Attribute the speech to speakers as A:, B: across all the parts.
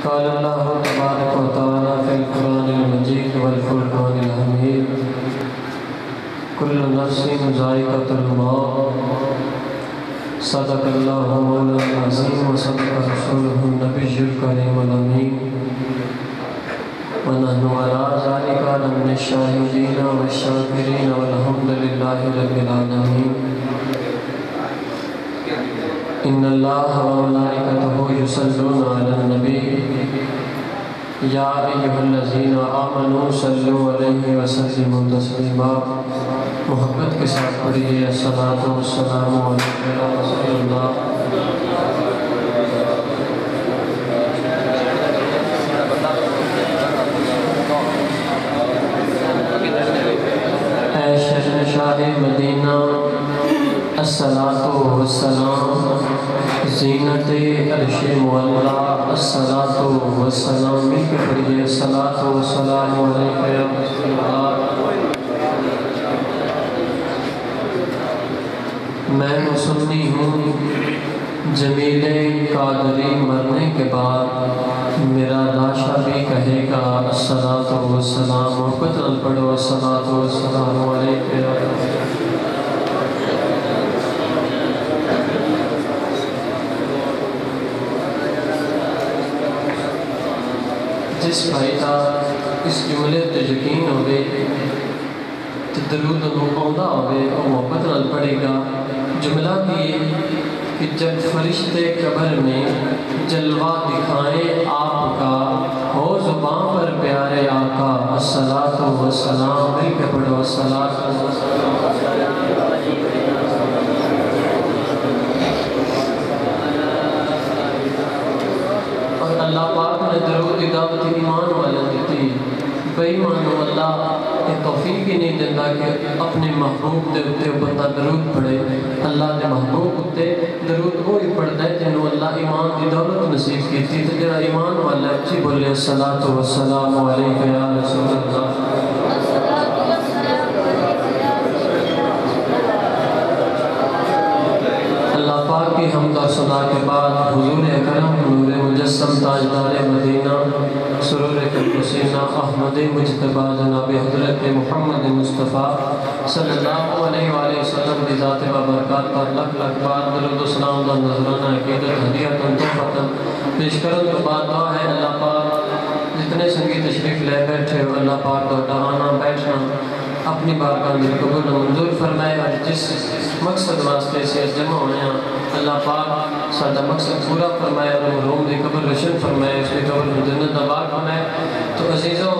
A: قال اللہ تبارک و تعالی فی القرآن المجید والفرقان الحمید کل نفس ذائقۃ الموت صدق اللہ مولانا العظیم و صدق رسولہ النبی الکریم الامین ونحن علی ذلک من الشاہدین والشاکرین والحمد للہ رب العالمین ان اللہ وملائکتہ یصلون علی النبی یا ایھا الذین آمنوا صلوا علیہ وسلموا تسلیما محبت کے ساتھ پڑھیے الصلاۃ والسلام علیک یا رسول اللہ اے شہنشاہ مدینہ الصلاۃ والسلام زینت عرش مولا الصلاۃ والسلام مل کے پڑھیے الصلاۃ والسلام علیک یا رسول اللہ میں سنی ہوں جمیل قادری مرنے کے بعد میرا لاشا بھی کہے گا الصلاۃ والسلام محبت نال پڑھو الصلاۃ والسلام علیک یا رسول اللہ جس بھائی کا اس جملے تے یقین ہوئے تو درود آندا ہوئے اور محبت نال پڑھے گا جملہ کی کہ جب فرشتے قبر میں جلوہ دکھائیں آپ کا ہو زباں پر پیارے آقا الصلاۃ والسلام مل کے پڑھو الصلاۃ والسلام اور اللہ پاک نے درود دعوت ایمان والا دیتی بے ایمانو اللہ یہ توفیق ہی نہیں دیتا کہ اپنے محبوب دے اتے بندہ درود پڑھے اللہ دے محبوب اتے درود وہی پڑھتا ہے جنہوں اللہ ایمان دی دولت نصیب کی تھی تو جڑا ایمان والا اچھی بولے الصلاۃ والسلام علیک یا رسول اللہ اللہ پاک کی حمد و ثنا کے بعد حضور اکرم نور مجسم تاجدار مدینہ سرور قدسینہ احمد مجتبی جناب حضرت محمد مصطفیٰ صلی اللہ علیہ وآلہ وسلم کی ذات و برکات پر لکھ لکھ بار درود و سلام دا نظرانہ عقیدت ہدیت تحفۃ پیش کرن تو بعد دعا ہے اللہ پاک جتنے سنگی تشریف لے بیٹھے ہو اللہ پاک کا آنا بیٹھنا اپنی بارگاہ میں قبول منظور فرمائے اور جس مقصد واسطے سے جمع ہوئے ہیں اللہ پاک سادہ مقصد پورا فرمائے اور محروم دی قبر روشن فرمائے اس کی قبر میں جنت آباد فرمائے تو عزیزوں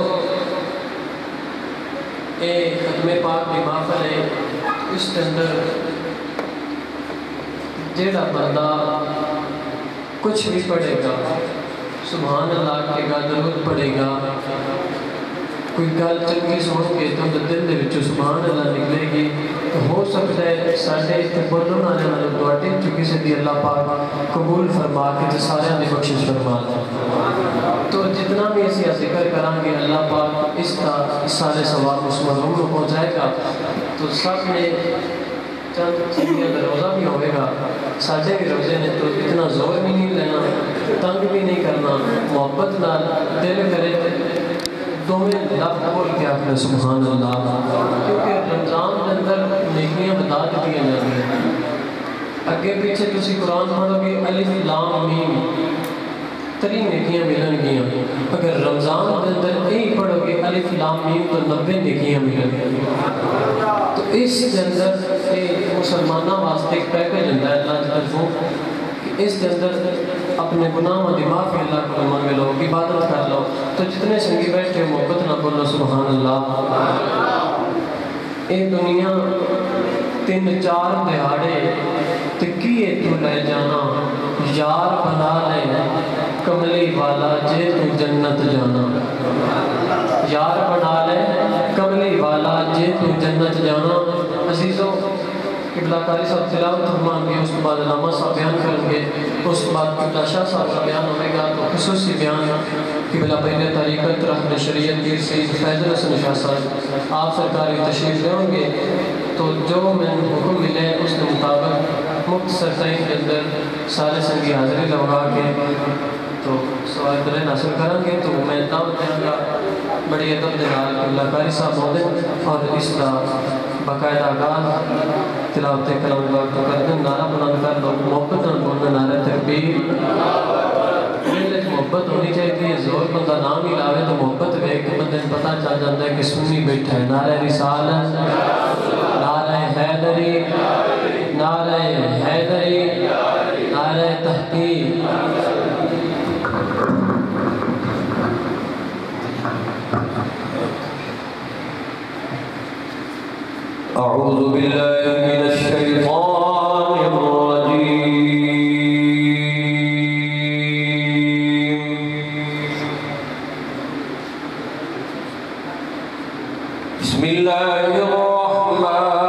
A: اے ختم پاک کی محفل ہے اس کے اندر جیڑا بندہ کچھ بھی پڑھے گا سبحان اللہ کے گا درود پڑھے گا کوئی گل چنگی سن کے تو دل دے وچوں سبحان اللہ نکلے گی تو ہو سکتا ہے ساڈے اتنے بولن والے والوں تواڈے چوں کسی دی اللہ پاک قبول فرما کے تے سارے دی بخشش فرما دے تو جتنا بھی اسی ذکر کریں گے اللہ پاک اس کا سارے ثواب اس مرحوم کو پہنچائے گا تو سب نے چند چیزیں روزہ بھی ہوئے گا ساڈے بھی روزے نے تو اتنا زور بھی نہیں لینا تنگ بھی نہیں کرنا محبت نال دل کرے دونوں لفظ بول کے اپنے سبحان اللہ کیونکہ رمضان کے اندر نیکیاں بتا دیتی ہیں جاتی ہیں اگے پیچھے تسی قرآن پڑھو گے الف لام میم 3 نیکیاں ملن گیاں اگر رمضان کے اندر یہی پڑھو گے الف لام میم تو 90 نیکیاں ملن گیاں تو اس کے اندر مسلمانوں واسطے ایک پیکج ہوتا ہے اللہ کی طرفوں اس کے اندر اپنے گناہ و معافی اللہ کو مانگ لو عبادت کر لو تو جتنے سنگی بیٹھے محبت نہ بولو سبحان اللہ اے دنیا 3-4 دہاڑے تکیے تو لے جانا یار بنا لے کملی والا جے تو جنت جانا یار بنا لے کملی والا جے تو جنت جانا عزیزوں قبلہ قاری صاحب تلاوت فرمان گے اس کے بعد علامہ صاحب بیان کریں گے اس کے بعد قبلہ شاہ صاحب کا بیان ہوئے گا تو خصوصی بیان قبلہ بین طریقت رحم شریعت گیر سید فیض الحسن شاہ صاحب آپ سرکاری تشریف لے ہوں گے تو جو میں حکم ملے اس کے مطابق مختصر ٹائم کے اندر سارے سنگی حاضری لگا کے تو سوال کریں حاصل کریں گے تو میں دعوت دیں گا بڑی ادب دے نال قبلہ کاری صاحب موجود اور اس کا باقاعدہ آغاز تلاوت کلام پاک تو کر دیں نعرہ بلند کر لوگ محبت نال بولنا نعرہ تکبیر دل محبت ہونی چاہیے زور بندہ نام ہی لاوے تو محبت ویکھ کے بندے پتہ چل جاتا ہے کہ سنی بیٹھا ہے نعرہ رسالت نعرہ حیدری نعرہ حیدری نعرہ تحقیق اعوذ باللہ من الشیطان الرجیم بسم اللہ الرحمن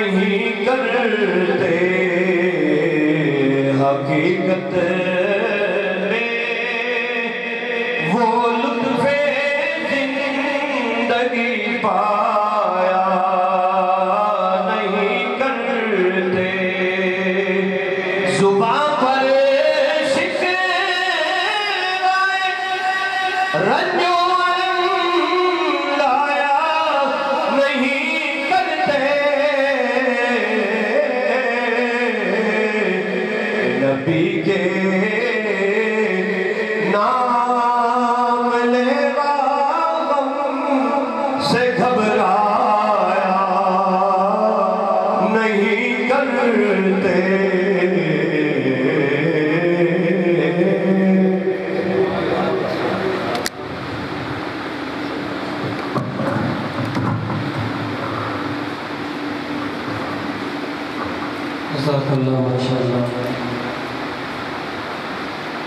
A: نہیں
B: کرتے حقیقت میں وہ لطف زندگی پایا نہیں کرتے زباں پر شکوائے رنج و الم لایا نہیں کرتے نبی کے نام لیوا غم سے گھبرایا نہیں کرتے
A: جزاک اللہ ماشاءاللہ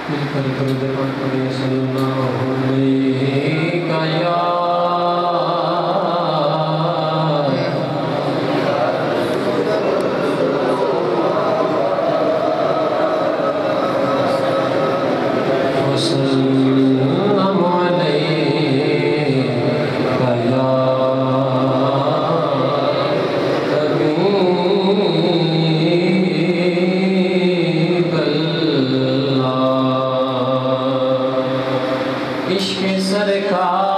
A: مل کر درود پاک پڑھیں صلی اللہ علیہ یا وسلم علیہ یا عشق سرکار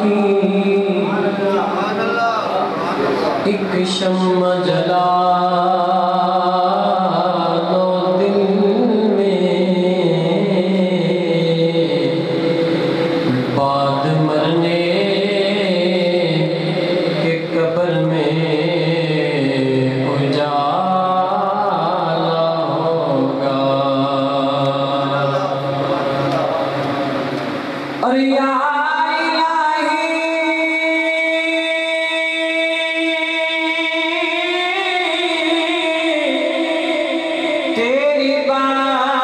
A: کی ایک شمع جلا لو دل میں بعد مرنے کے قبر میں اور یا الہی تیری بارگاہ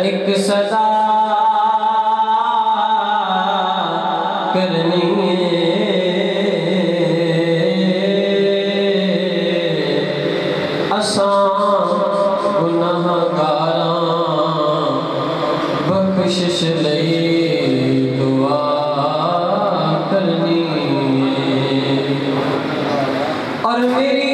A: ایک صدا کرنی گناہگاراں بخشش لئی دعا کرنی اور میری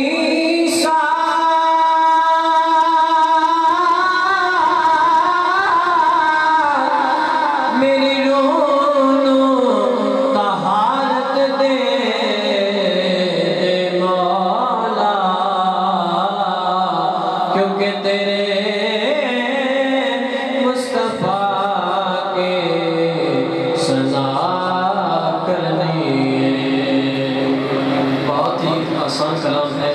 A: میری رونو طہارت دے مولا کیونکہ تیرے مصطفیٰ کے ثنا کرنی ہے بہت ہی آسان کلام ہے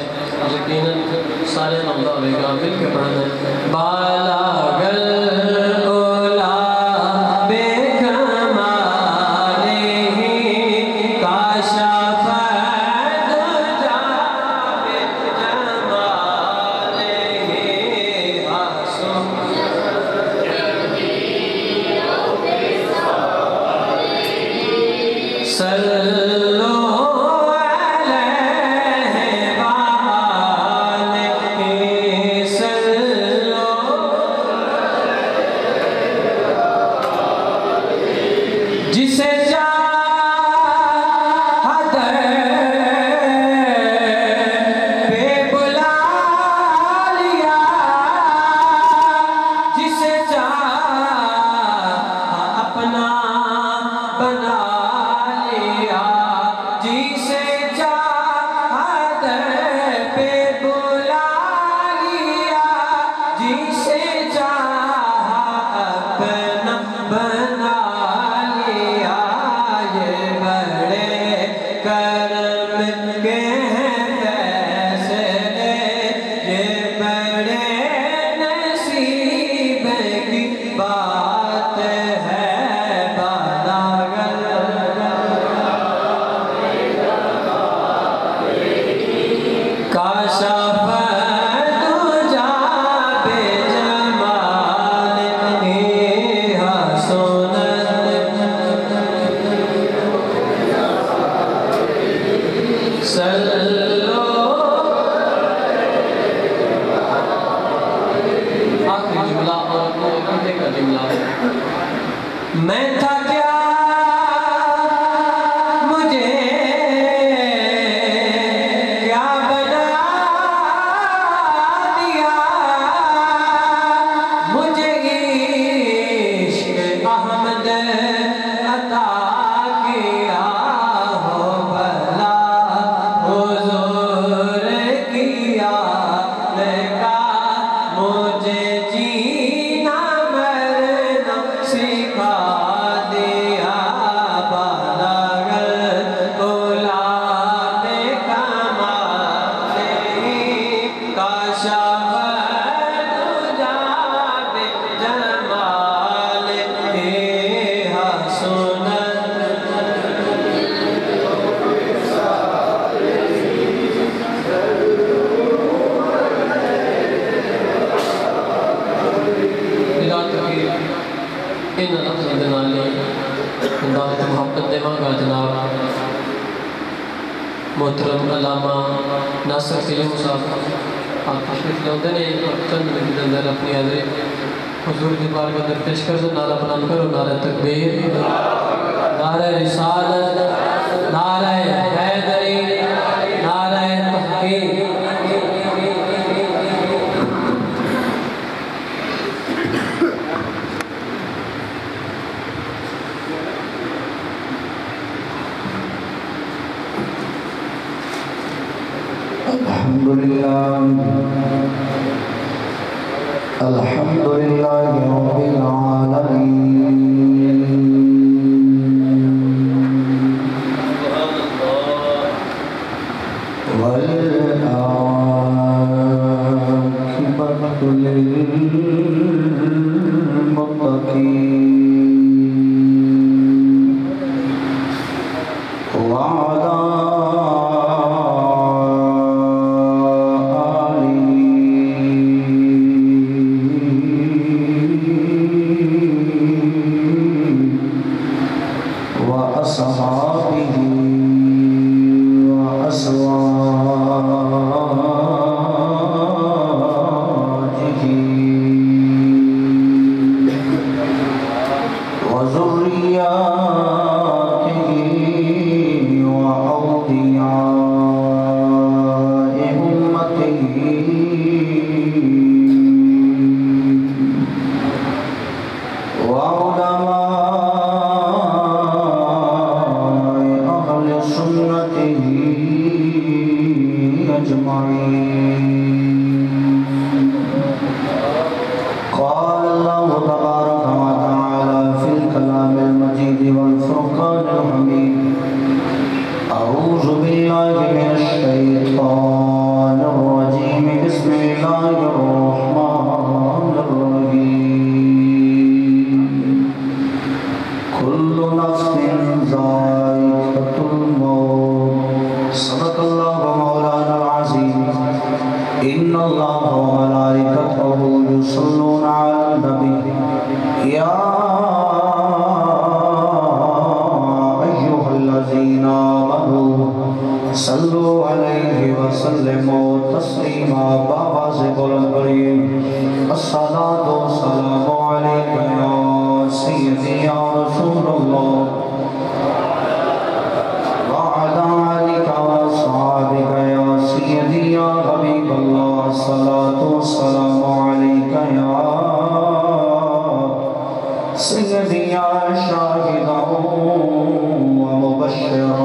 A: یقیناً سارے نمدہ ہوئے گا مل کے پڑھنا ہے بالا گل میں تھا کیا مجھے کیا بنا دیا مجھے عشق احمد عطا کیا ہو بھلا حضور کیا لگا مجھے جینا مرنا سکھا دیا بالاغر غلام کمال کاشف دجا بے جمال حسنت ان لفظ دنالی انداز محبت دے مانگا جناب محترم علامہ ناصر سلیم صاحب آپ تشریف لے نے چند منٹ اندر اپنی حاضری حضور دی بارگاہ اندر پیش کر دو نعرہ بلند کرو نعرہ تکبیر نعرہ رسالت نعرہ حیدری نعرہ تحقیق
B: الحمد لله رب العالمين والعاقبة للمتقين وعلى وأصحابه وأزواجه وذرياته وأولياء أمته وعلماء سنته أجمعين قال الله تبارك وتعالى في الكلام المجيد والفرقان الحميد أعوذ بالله من الشيطان الرجيم بسم الله الرحمن الرحيم كل نفس ذائقة الموت صدق الله مولانا العظيم إن الله وملائكته يصلون على النبي يا أيها الذين آمنوا صلوا عليه وسلموا تسليما بابا سے بلند پڑھیے الصلاة والسلام عليك يا سيدي يا رسول الله وعلى آلك وأصحابك يا سيدي يا حبيب الله الصلاة والسلام عليك يا سيدي يا شاهدا ومبشرا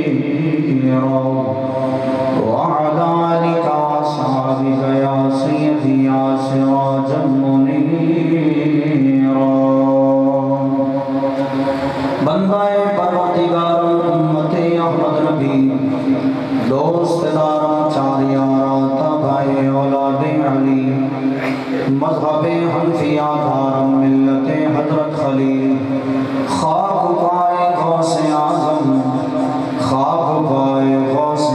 B: ونذيرا وعلى آلك وأصحابك يا سيدي يا سراجا منيرا بندہ پروردگار امت احمد نبی دوست دارم چار یارا تابع اولاد علی مذہب حنفیہ دارم ملت حضرت خلیل خاک پائے غوث اعظم خاک پائے غوث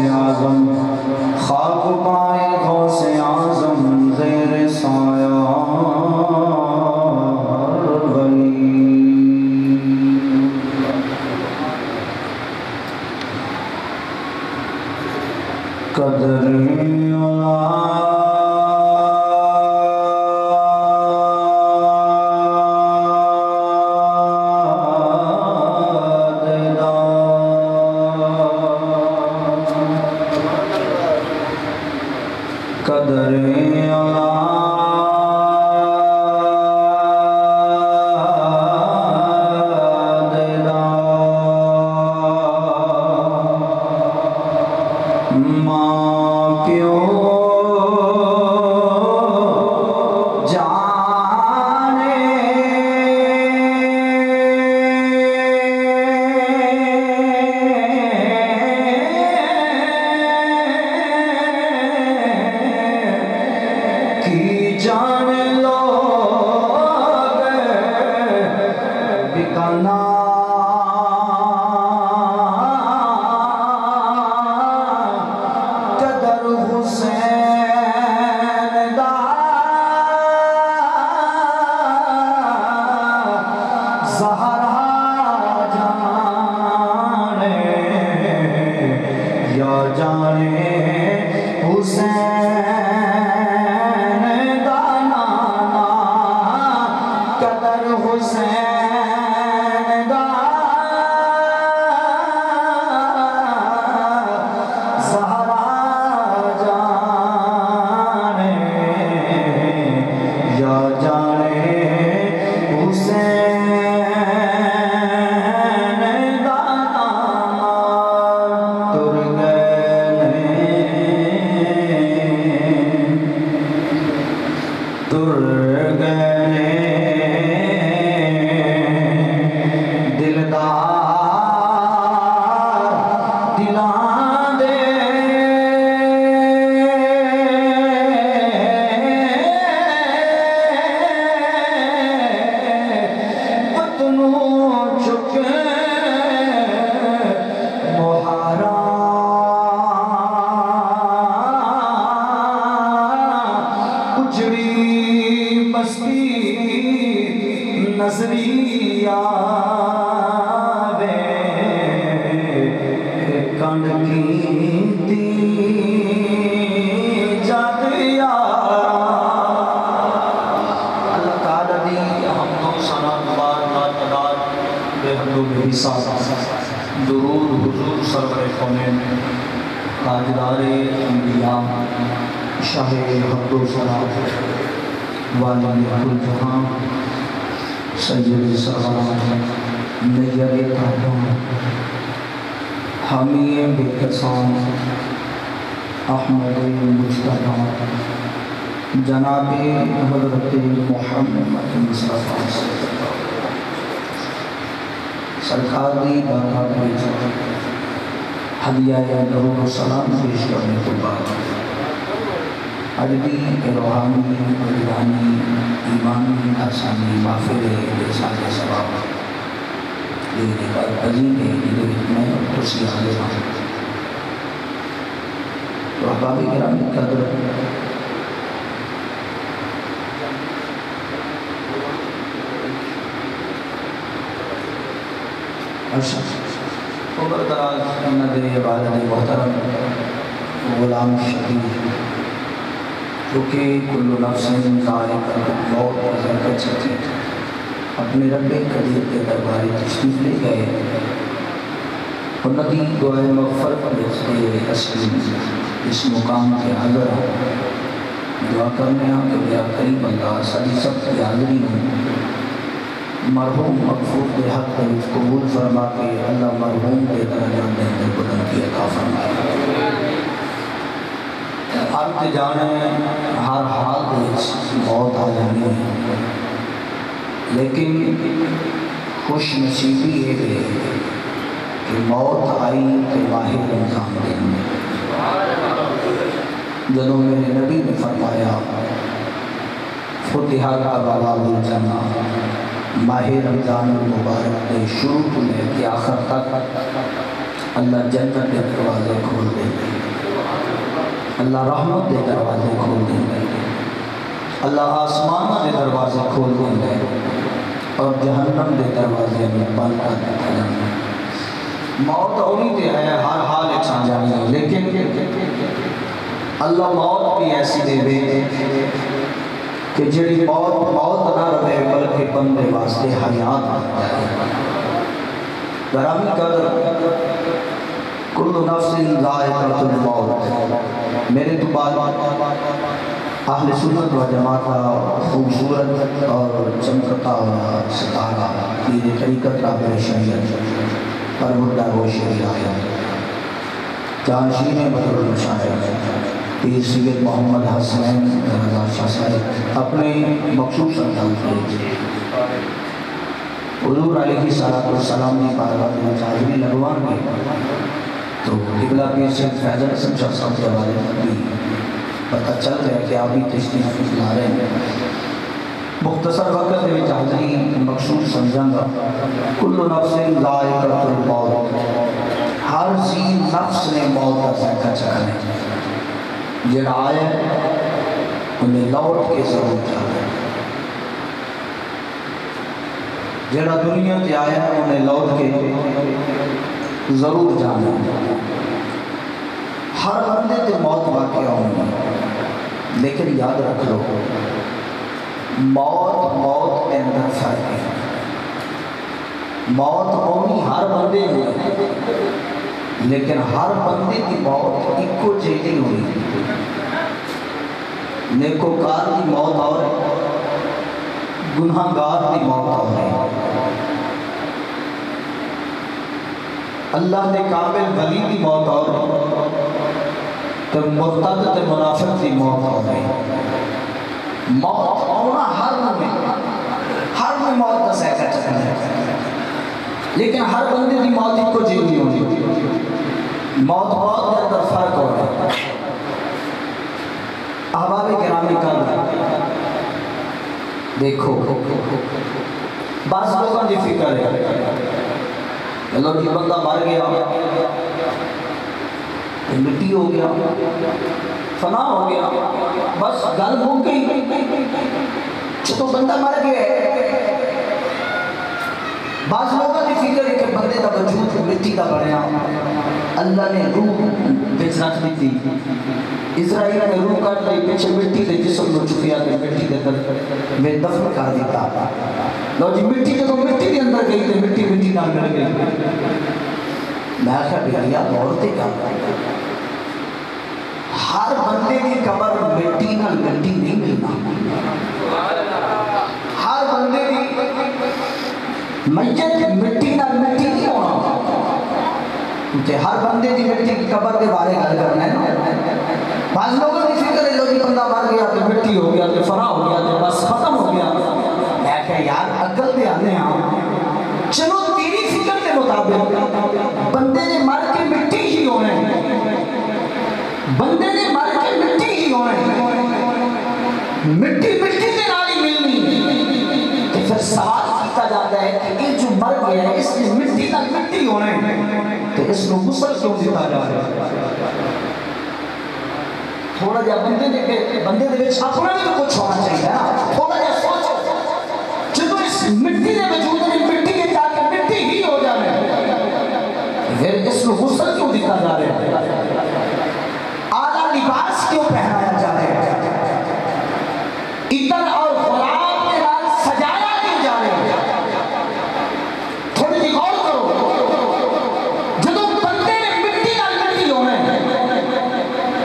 B: قدر درود حضور سرور کونین تاجدار انبیاء شاہ حق و سلام والی کل جہاں سید سرور نیر تاہم حامی بے کسان احمد مجتبی جناب حضرت محمد مصطفیٰ سرکار دی بارگاہ میں ہدیہ درود و سلام پیش کرنے کے بعد ادبی روحانی قربانی ایمانی آسانی مغفر احسان ثواب دینے کا عظیم میں خوشی حاضر ہوں تو احباب گرامی قدر عمر دراز دے والد محترم غلام شبیر جو کہ کل نفس ذائقۃ الموت کر چکے اپنے رب قدیر کے دربار تشریف لے گئے اور نبی دعائے مغفرت کے اصلی اس مقام کے حاضر دعا کرنے ہاں کہ بیا قریب اللہ ساری سب کی حاضری ہوں مرحوم مغفور کے حق طریف قبول فرما کے اللہ مرحوم کے درجات دے اندر بلند کی عطا فرمائے آتے جانے ہر حال دے موت آ جانی ہے لیکن خوش نصیبی ہے کہ موت آئی کہ ماہ رمضان دن جنہوں میرے نبی نے فرمایا فتح ابواب الجنہ ماہ رمضان المبارک کے شروع میں کہ آخر تک اللہ جنت کے دروازے کھول دیں گے، اللہ رحمت کے دروازے کھول دیں گے، اللہ آسمان کے دروازے کھول دیں گے اور جہنم کے دروازے میں بند کر دیں گے۔ موت اولی تے ہے ہر حال ایک سان جانی ہے، لیکن اللہ موت بھی ایسی دے دے کہ جڑی موت نہ رہے بلکہ بندے واسطے حیات آ جائے۔ گرامی قدر، کل نفس ذائقۃ الموت، میرے تو بعد اہل سنت و جماعت کا خوبصورت اور چمکتا ہوا ستارہ پیر طریقت رابع شریعت پروردہ گوش آیا جانشین بدر المشاہد پیر سید محمد حسین رضا شاہ صاحب اپنے مخصوص انداز میں حضور علیہ السلام کی بارگاہ میں حاضری لگوان گئے تو قبلہ پیر سید فیض حسن شاہ صاحب کے حوالے بھی پتہ چل گیا کہ آپ بھی تشریف لا رہے ہیں۔ مختصر وقت میں حاضری مخصوص سمجھاں گا۔ کل نفس ذائقۃ الموت، ہر ذی نفس نے موت کا ذائقہ چکھنا ہے۔ جڑا آیا انہیں لوٹ کے ضرور جانا ہے، جڑا دنیا تے آیا انہیں لوٹ کے ضرور جانا ہے۔ ہر بندے تے موت واقع ہونی، لیکن یاد رکھ لو موت کے اندر فرق ہے۔ موت ہونی ہر بندے میں، لیکن ہر بندے کی موت ایکو جیسی ہوئی۔ نیکوکار کی موت اور گناہگار کی موت اور ہے۔ اللہ نے کامل ولی کی موت اور تو مرتد تے منافق کی موت اور ہے۔ موت ہونا ہر میں موت کا ذائقہ چکھنا ہے، لیکن ہر بندے کی موت ایکو جیسی ہونی۔ موت کے اندر فرق ہو رہا ہے۔ احباب گرامی قدر، دیکھو بعض لوگوں کی فکر ہے چلو جی بندہ مر گیا مٹی ہو گیا فنا ہو گیا بس گل مک گئی، چلو بندہ مر گیا۔ بعض لوگوں کی فکر ہے کہ بندے کا وجود مٹی کا بنیا، اللہ نے روح بچ رکھ دی تھی، اسرائیل نے روح کٹ دی، پیچھے مٹی کے جسم کو چکیا کہ مٹی کے اندر میں دفن کر دیتا۔ لو جی مٹی کے تو مٹی کے اندر گئی تھی، مٹی نہ مل گئی۔ میں کہا بھیا عورتیں کیا ہر بندے کی قبر مٹی نہ مٹی نہیں ملنا، ہر بندے کی میت مٹی نہ مٹی نہیں ہونا، کیونکہ ہر بندے کی مٹی کی قبر کے بارے گل کرنا ہے۔ بعض لوگوں کی فکر ہے لو جی بندہ مر گیا تو مٹی ہو گیا تو فنا ہو گیا تو بس ختم ہو گیا۔ میں کہا یار عقل دے آنے ہاں، چلو تیری فکر کے مطابق بندے نے مر کے مٹی ہی ہونے، بندے نے مر کے مٹی ہی ہونے، مٹی کے نال ہی ملنی، تو پھر سوال کیتا جاتا ہے کہ یہ جو مر گیا ہے اس نے مٹی ہونے تو اس کو غسل کیوں دیتا جا رہا ہے؟ تھوڑا جا بندے دے وچ اپنا بھی تو کچھ ہونا چاہیے نا، تھوڑا جا سوچ، جب اس مٹی دے وجود میں مٹی کے جا کے مٹی ہی ہو جائے پھر اس کو غسل کیوں دیتا جا رہا ہے؟ اعلیٰ لباس کیوں پہنایا جا رہا ہے؟ عطر اور گلاب کے نال سجایا کیوں جا رہا ہے؟ تھوڑی سی غور کرو، جدو بندے نے مٹی نال مٹی ہونا ہے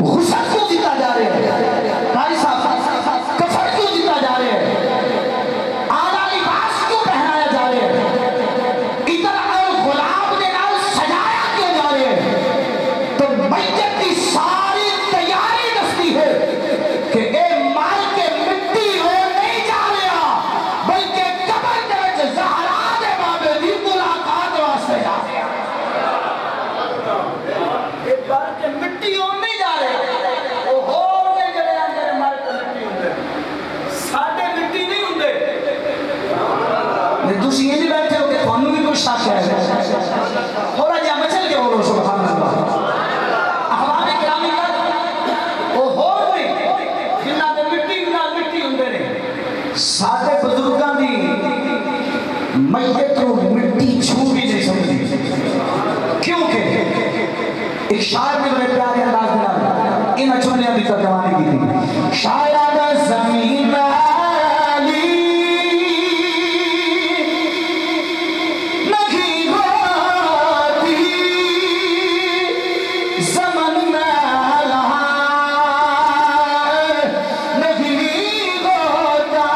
B: غسل کیوں دیتا جا رہا ہے؟ بھائی صاحب کفن کیوں دیتا جا رہا ہے؟ اعلیٰ لباس کیوں پہنایا جا رہا ہے؟ عطر اور گلاب کے نال سجایا کیوں جا رہا ہے؟ تو ایک شاعر نے بڑے پیارے انداز میں ان جملیاں بھی ترجمانی کی تھی. شاید زمین والی نہیں ہوتی زمن والا نہیں ہوتا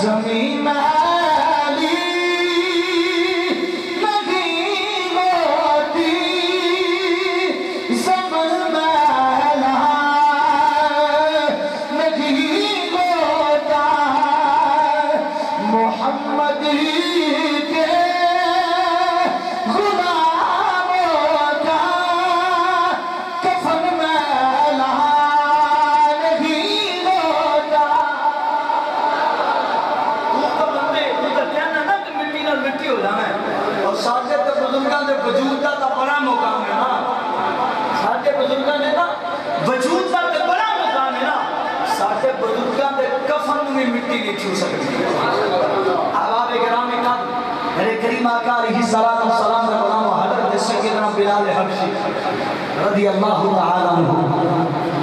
B: زمین والی نہیں ہوتی زمن والا نہیں ہوتا محمد کے غلاموں کا کفن میلا نہیں ہوتا. مٹی ہو جانا ہے اور سارے تو بزرگاں دے وجود دا تا بڑا مقام ہے نا. سارے بزرگاں دے نا وجود دا تے بڑا مقام ہے نا. سارے بزرگاں دے کفن میں مٹی نہیں چھو سکتی. احباب کرام کا میرے کریم آقا علیہ الصلوۃ والسلام کا غلام حضرت سیدنا بلال حبشی رضی اللہ تعالی عنہ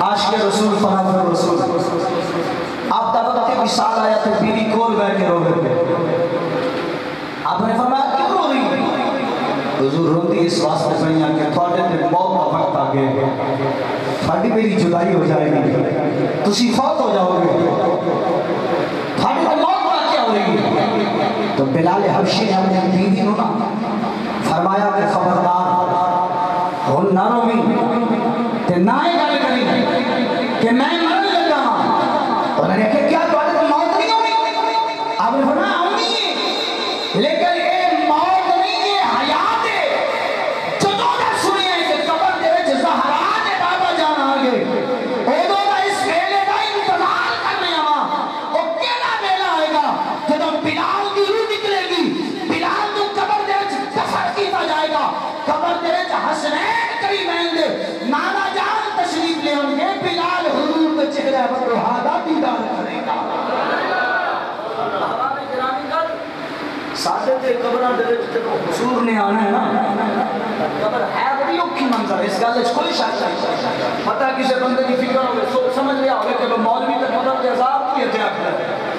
B: عاشق رسول فناف رسول. آپ دا وقت وصال آیا تو بیوی کول بیٹھ کے رو گئے. آپ نے فرمایا کیوں رو رہی ہے؟ حضور روتی اس واسطے پڑھیاں کہ تھوڑے تے موت کا وقت آ گئے, تھوڑی میری جدائی ہو جائے گی, تسی فوت ہو جاؤ گے, تھوڑی تے موت واقع ہو رہی ہے. تو بلال حبشی نے اپنے بیوی کو فرمایا کہ خبردار ہن نہ روی تے نہ ہی گل کری کہ میں مرن لگا ہاں. انہوں نے کہا کیا تھوڑے تے موت نہیں ہوئی؟ آپ نے فرمایا ہونی ہے لیکن اے موت نہیں ہے حیات ہے. جدوں دا سنیا ہے کہ قبر دے وچ زہرا دے بابا جان آ گئے, اودوں دا اس ویلے دا انتظار کرنے آواں. او کیڑا ویلا آئے گا جدوں بلال دی روح نکلے گی, بلال نوں قبر دے وچ دفن کیتا جائے گا. قبر دے وچ حسنین کریمین دے نانا جان تشریف لے آؤں گے, بلال حضور دے چہرے پر روحانہ دیدار کرے گا. سادے تے قبراں دے وچ تے حضور نے آنا ہے نا. قبر ہے بڑی اوکھی منظر, اس گل وچ کوئی شک نہیں. پتہ کسے بندے دی فکر ہوے سمجھ لیا ہوے کہ مولوی تے قبر دے عذاب کی تے آکھدا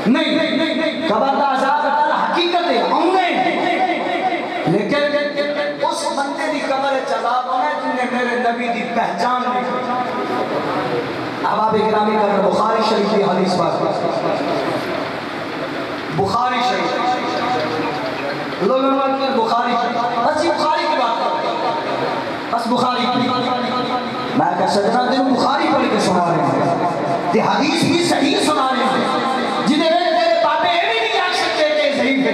B: نہیں, قبر دا عذاب تعالی حقیقت ہے اونے, لیکن اس بندے دی قبر وچ عذاب ہونا جن نے میرے نبی دی پہچان نہیں. احباب گرامی کا بخاری شریف کی حدیث پاک, بخاری شریف لوگوں نے کہا بخاری بس یہ بخاری کی بات کرتے ہیں, بس بخاری کی. میں کہا سجنہ دن بخاری پڑھ کے سنا رہے ہیں تے حدیث بھی صحیح سنا رہے ہیں جنہیں میرے بابے بھی نہیں آ سکتے کہ صحیح ہے.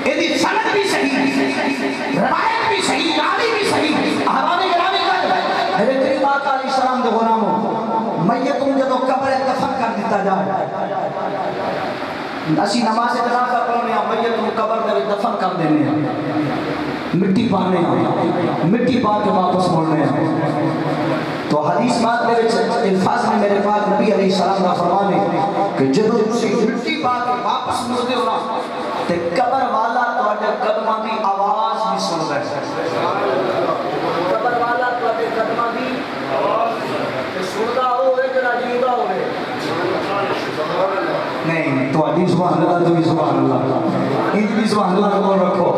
B: یہ سند بھی صحیح, روایت بھی صحیح, راوی بھی صحیح. احباب گرامی کا میرے کریم آقا علیہ السلام دے غلاموں میتوں جدوں قبر دفن کر دیتا جائے, اسی نماز جنازہ پڑھنے ہیں, میت کو قبر دے دفن کر دینے ہیں, مٹی پانے ہیں, مٹی پا کے واپس موڑنے ہیں. تو حدیث بات دے وچ الفاظ میں میرے پاک نبی علیہ السلام کا فرمان ہے کہ جدوں تسی مٹی پا کے واپس موڑدے ہو نا تے قبر والا تواڈے قدماں دی آواز بھی سندا ہے. قبر والا تواڈے قدماں دی آواز سندا ہوے جڑا جیوندا ہوے نہیں. تو علی سبحان اللہ تو بھی سبحان اللہ, ان بھی سبحان اللہ کو رکھو.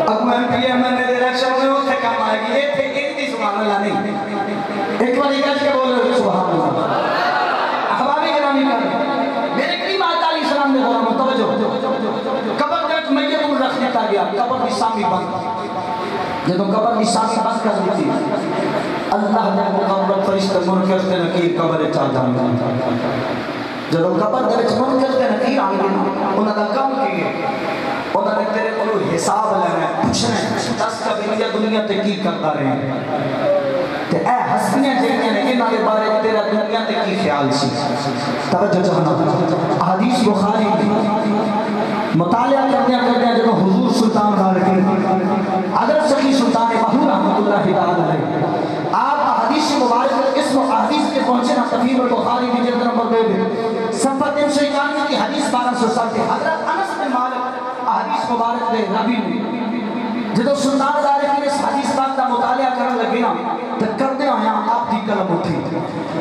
B: اب میں پی ایم نے الیکشن میں اوتھے کام آئے گی, ایتھے ان بھی سبحان اللہ نہیں. ایک بار کہہ کے بول رہے سبحان اللہ. احباب گرامی کا میرے کریم آقا علیہ السلام نے بولا متوجہ, قبر دے وچ میت کو رکھ دیتا گیا, قبر دی سامی بند. جدوں قبر دی سامی بند کر دیتی اللہ نے مقرر فرشتے منکر تے نکیر قبر وچ آ جاندے. جدوں قبر دے وچ منکر تے نکیر آ گئے انہاں دا کام کی ہے, انہاں نے تیرے کولوں حساب لینا ہے, پوچھنا ہے دس کبھی دنیا تے کی کردا رہے ہیں تے اے ہستیاں جڑیاں نے انہاں دے بارے تیرا دنیا تے کی خیال سی. توجہ چاہنا احادیث بخاری مطالعہ کرتے جب حضور سلطان غالب حضرت سخی سلطان بہو رحمۃ اللہ تعالی علیہ آپ حدیث مبارک اسم و حدیث کے پہنچے نا تفہیم البخاری کی جلد نمبر 2 صفحہ 391 کی حدیث 1260 حضرت انس بن مالک حدیث مبارک دے نبی جدو سلطان دارین اس حدیث پاک کا مطالعہ کرنے لگے نا تو کردے آیا آپ کی قلم اٹھی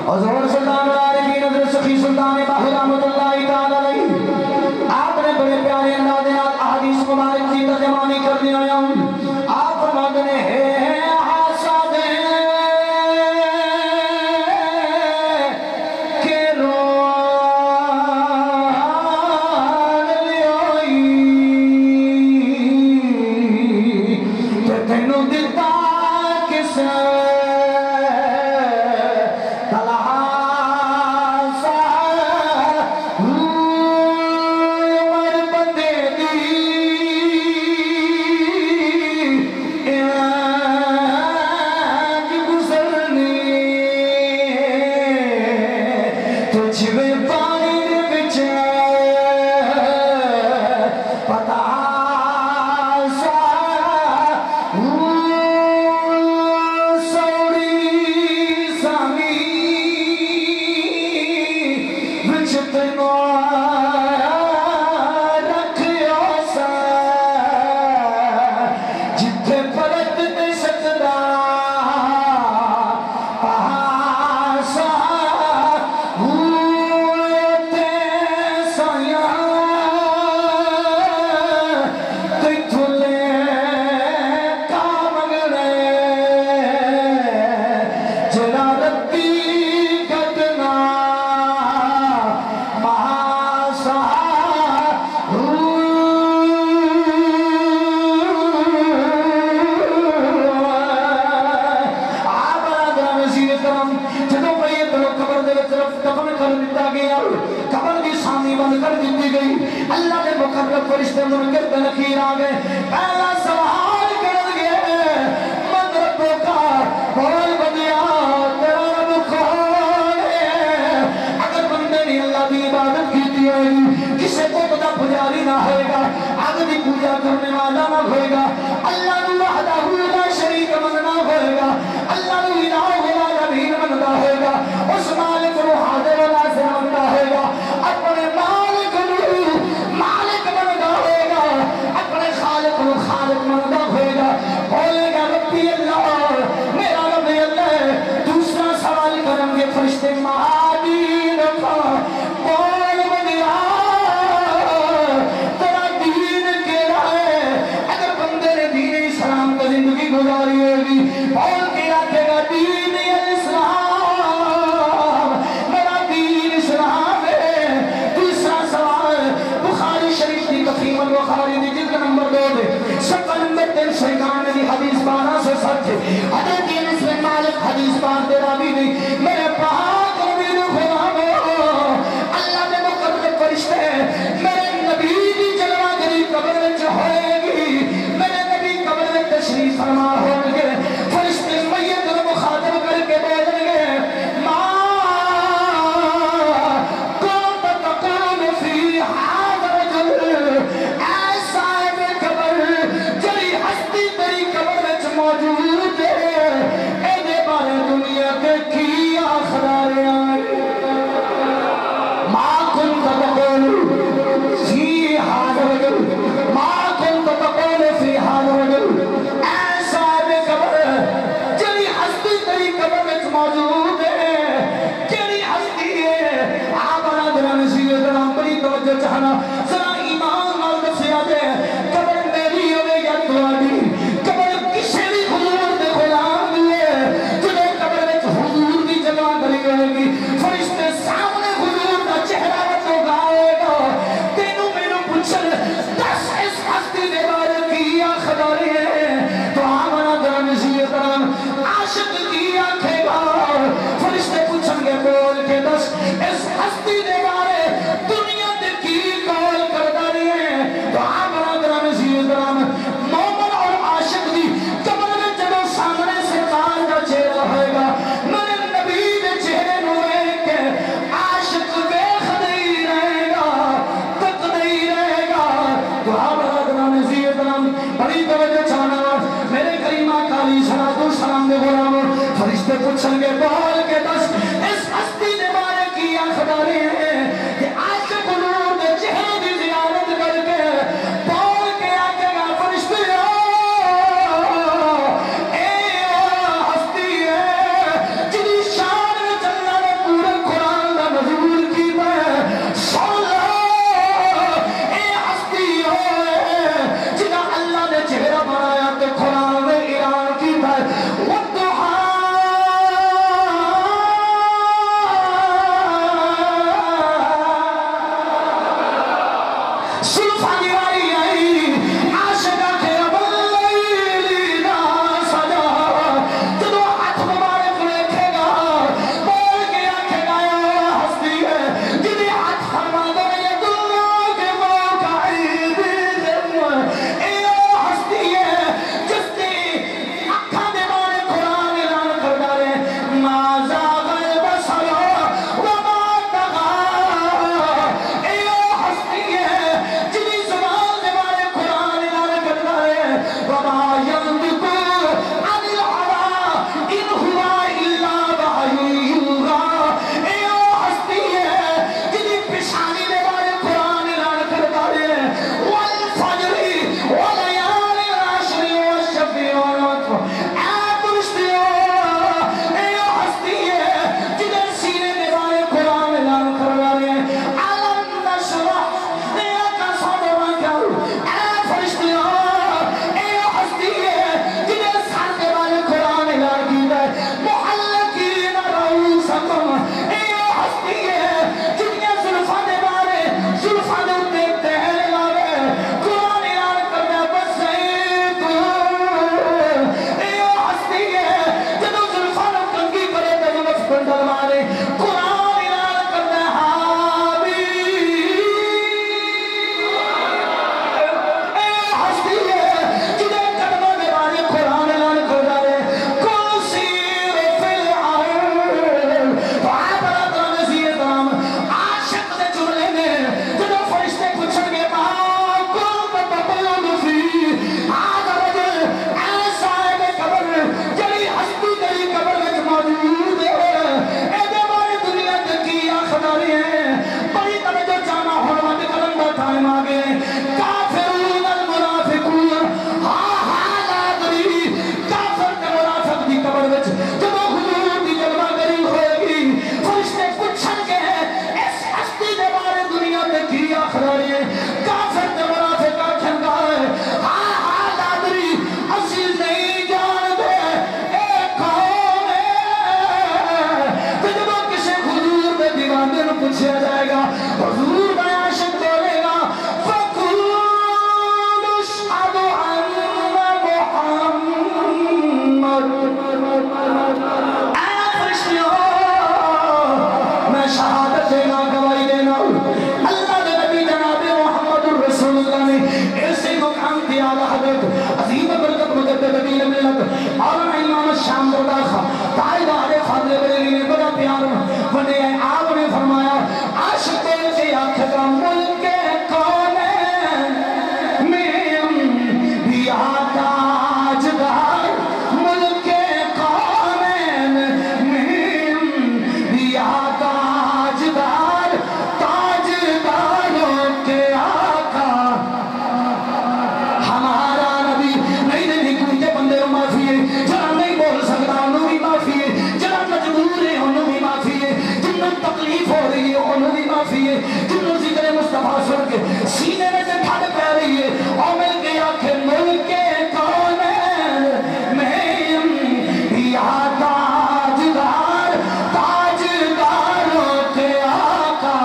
B: حضور سلطان دارین حضرت سخی سلطان باہر رحمت اللہ تعالی علیہ آپ نے بڑے پیارے انداز نال احادیث مبارک کی ترجمانی کر دیا آپ فرماتے ہیں حسد کے فرشتے منکر تنخیر آگئے پہلا سوال کر گئے من ربوں کا بول بدیا تیرا رب کون ہے اگر بندے نے اللہ کی عبادت کی ہے کسے کو بدا پجاری نہ ہوئے گا آگ دی پوجا کرنے والا نہ ہوئے گا اللہ نے وحدہ لا شریک مننا ہوئے گا اللہ نے الہ العالمین مننا ہوئے گا اس مالک رو حاضر و ناظر مننا ہوئے گا اپنے مالک رو مالک مننا ہوئے گا اپنے خالق رو خالق مننا ہوئے گا بولے گا ربی اللہ میرا رب اللہ دوسرا سوال کریں گے فرشتے مہادی رفا بول بدیا تیرا دین کیڑا ہے اگر بندے نے دین اسلام کا زندگی گزاری ہوگی بول کے رکھے گا دین اسلام میرا دین اسلام ہے تیسرا سوال بخاری شریف کی تفہیم البخاری دی جلد نمبر 2 دے صفحہ نمبر 391 دی حدیث 1207 حضرت انس بن مالک حدیث 12 دی میرے پاک نبی نے خدا اللہ نے مقرر فرشتے میرے نبی دی جلوہ گری قبر وچ ہوئے گی میرے نبی قبر میں تشریف فرما ہوں گے فرشتے میت کو مخاطب کر کے بولیں گے ماں کون تقول فی هذا الرجل اے صاحب قبر جڑی ہستی تیری قبر وچ موجود ہے اے دے بارے دنیا کے کی آخرار آئی ماں کن تقول فی هذا الرجل ماں کن تقول فی هذا الرجل اے صاحب قبر جڑی ہستی تیری قبر وچ موجود ہے جڑی ہستی ہے آبانا درہ نصیب درام بڑی توجہ چاہنا ذرا ایمان نال دسیا دے قبر میری ہوئے یا تواڈی قبر کسے بھی حضور دے غلام دیئے جدے قبر وچ حضور دی جگہ کری ہوئے گی فرشتے سامنے حضور دا چہرہ بچو گائے گا تینوں مینوں پوچھن دس اس ہستی دے بارے کی آخداری ہے تو آمنا درہ نصیب درام عاشق کی آنکھے گا فرشتے پوچھن گے بول کے دس اس ہستی دے بارے دنیا دے کی کال کرداری ہے تو آمنا درہ نصیب درام مومن اور عاشق دی قبر میں جب سامنے سے کال کا چہرہ ہوئے گا میرے نبی دے چہرے نوے کے عاشق بیخ نہیں رہے گا تک نہیں رہے گا تو آمنا درہ نصیب درام بڑی توجہ چاہنا میرے کریمہ کالی صلاۃ و سلام دے غلام فرشتے پوچھیں گے بول کے دس اس ہستی دے بارے کی آخداری ہے کہ عاشق نور دے چہرے دی زیارت کر کے بول کے آگے گا فرشتے پوچھا جائے گا حضور کا عاشق بولے گا فَقُولُ اشْهَدُ أَنَّ مُحَمَّدٌ اے فرشتیوں میں شہادت دینا گواہی دینا اللہ کے نبی جناب محمد الرسول اللہ نے ایسے مقام دیا حضرت عظیم برکت مجدد دین ملت اور امام الشام درداخہ تائیدار فضل بریلی نے بڑا پیار بنے آپ نے فرمایا عاشق سے آنکھ کا ملک کون ہے میں بھی آتا جدار ملک کون ہے میں بھی آتا جدار تاجداروں کے آقا ہمارا نبی نہیں کوئی بندے معافی ہے جہاں نہیں بول سکتا انہوں بھی معافی ہے جہاں مجبور ہے انہوں بھی معافی ہے جنہوں تکلیف ہو رہی ہے انہوں بھی معافی ہے جنہوں ذکر مصطفیٰ سن کے سینے میں سے پھٹ پہ رہی ہے اور مل کے آنکھیں ملک کون ہے میں یا تاجدار تاجداروں کے آقا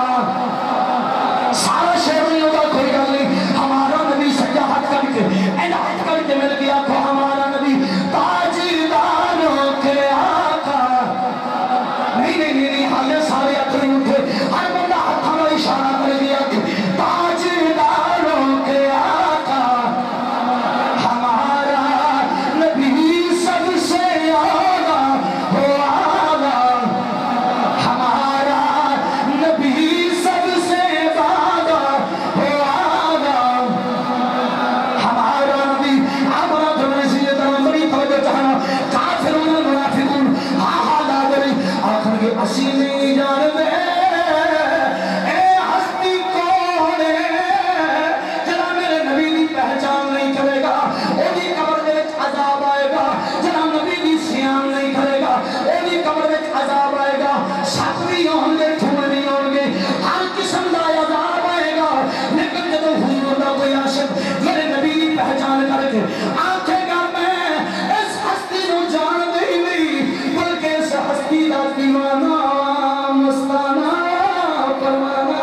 B: سارا شہر نہیں ہوگا کوئی گل نہیں ہمارا نبی سجاحت کر کے اعنایت کر کے مل گیا کو ہمارا نبی تاجداروں کے آقا نہیں حالے سارے اکھڑے اٹھے ہر بندہ ہاتھوں میں اشارہ کر دیا کہ تاجداروں کے آقا ہمارا نبی سب سے آگا ہو آگا ہمارا نبی سب سے آگا ہو آگا ہمارا نبی ہمارا دھرنے سے یہ طرح بڑی توجہ چاہنا کافرون المنافقون ہاں داری آخر کے اسی نہیں جان دے اے ہستی کون ہے جنا میرے نبی دی پہچان نہیں کرے گا اوہی قبر دے عذاب آئے گا جنا نبی دی سیام نہیں کرے گا اوہی قبر دے عذاب آئے گا سب بھی ہوں گے ٹھوڑ بھی ہوں گے ہر قسم دا عذاب آئے گا لیکن جب حضور دا کوئی عاشق میرے نبی دی پہچان کر کے آنکھے گا میں اس ہستی نو جان دے نہیں بلکہ اس ہستی دا دیوانہ مستانہ پروانا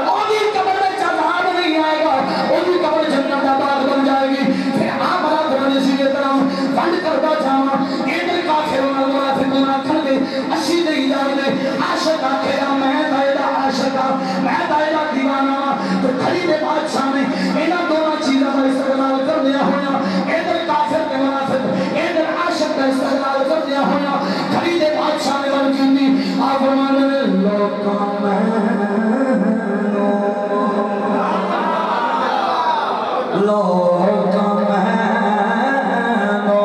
B: اوہی قبر میں عذاب نہیں آئے گا اوہی قبر جنت آباد بن جائے گی پھر آپ بڑا دھرنے سے یہ طرح بند کرتا جانا ادھر کافرون المنافقون آکھن دے اسی نہیں جان دے عاشق آکھے گا میں دائرہ عاشق میں دائرہ دیوانہ تو کھڑی دے بادشاہ نے انہاں دونوں چیزوں کا استعمال کر دیا ہویا ادھر کافر کے منافق ادھر عاشق کا استعمال کر دیا ہویا کھڑی دے بادشاہ نے بن کیونی آپ فرمانے میں لوکا مہنو لوکا مہنو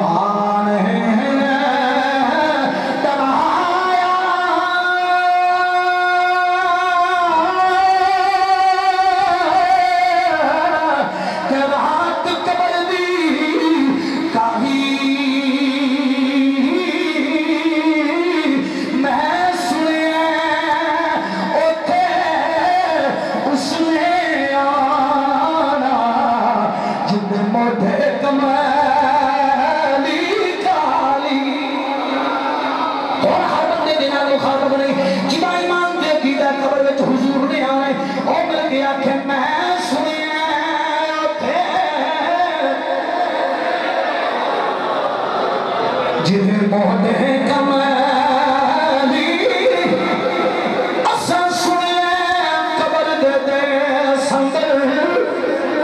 B: آنے تبایا کہ رات قبر دی کاہی میں سنے اوتھے اس نے آنا جن موڈے کمالی کالی اور ہر بندے دینا لو خاطب نہیں جدا ایمان دے دیدہ قبر وچ حضور نے آئے اور مل کے آکھے میں سنے اوتھے جن موڈے کمالی اساں سنے قبر دے دے سندر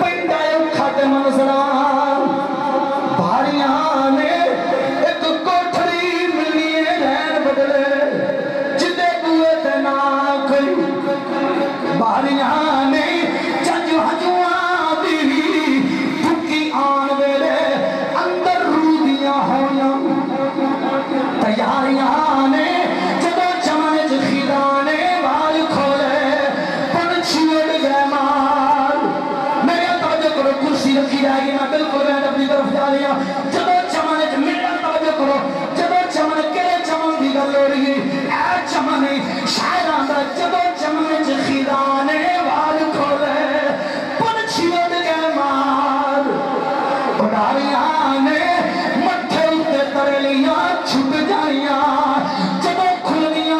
B: پینڈا اکھا تے منظران بھاریاں نے ایک کوٹھڑی ملی رہن بدلے جدے بوئے تے نہ کوئی بھاریاں نے جج ہجوان دی بھکی آن ویلے اندر رو دیاں ہویاں تیاریاں نے جدو چمنے خیرانے بال کھولے پنچھی اڑ گئے مار میرے توجہ کرو کرسی رکھی جائے گی میں بالکل میں اپنی طرف جا رہا جدو چمنے میرے توجہ کرو جدو چمنے کہے چمن دی گل ہو رہی اے چمنے شاعران دا جدو چمنے خیرانے بال کھولے پنچھی اڑ گئے مار اڑاریاں نے مٹھے اتے ترلیاں چھٹ جائیاں جدو کھلنیاں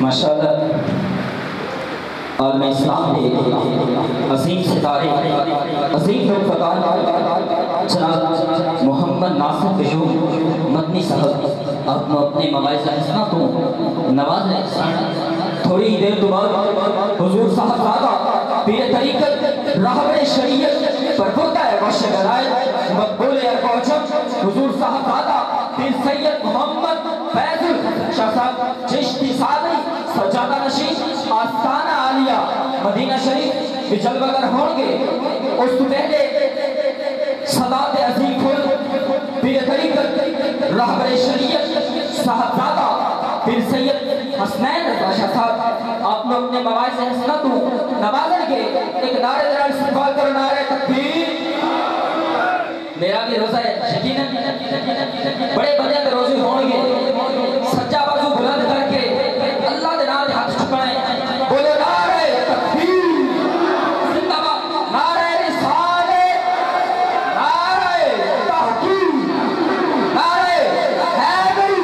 C: ماشاءاللہ عالم اسلام کے عظیم ستارے عظیم فقار جناب محمد ناصر قیوم مدنی صاحب آپ نے اپنے مواعظ حسنہ تو نواز ہیں۔ تھوڑی دیر تو بعد حضور صاحب زادہ پیر طریقت راہبر شریعت پرپردہ ہے وش گرائے مقبول ارکوچم حضور صاحب زادہ پیر سید محمد فیض شاہ صاحب چشتی سادی سجادہ نشین آستانہ عالیہ مدینہ شریف جلوہ گر ہون گے اس تو پہلے صدات عظیم کھل پیر طریقت راہبر شریعت صاحبزادہ پیر سید حسنین رضا شاہ صاحب آپ نے اپنے مواعظ حسنہ تو نوازن کے ایک نعرہ درال استقبال کرو نعرہ تکبیر۔ میرا بھی روزہ ہے یقیناً بڑے بڑے کے روزے ہوں گے سجا بازو بلند کر کے اللہ دے نام دے ہاتھ چھکائیں بولو نعرہ تکبیر زندہ باد نعرہ رسالت نعرہ تحقیق نعرہ حیدری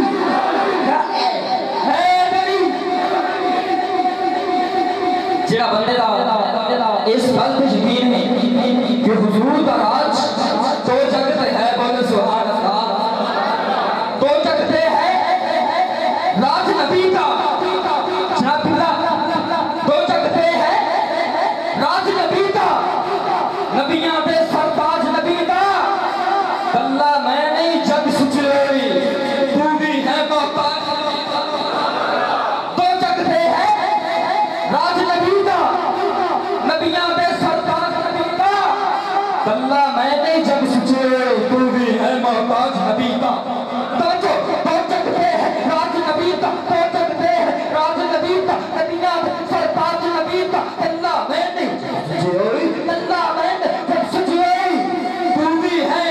C: جڑا بندے دا اس بات پہ یقین ہے کہ حضور کا راج تو جگتے ہے بولو سبحان اللہ تو جگتے ہے راج نبی کا جناب اللہ تو جگتے ہے راج نبی کا نبیاں دے سرتاج نبی کا اللہ میں نہیں جگ سچلوئی تو بھی ہے محتاج تو جگتے ہے راج نبی کا نبیاں دے سرتاج نبی کا اللہ میں نہیں جگ سچے تو بھی ہے محتاج نبی کا تو جگتے ہیں راج نبی کا تو جگتے ہیں راج نبی کا نبیاں سرتاج نبی کا اللہ میں نہیں جگ سچے اللہ میں نہیں جگ سچے تو بھی ہے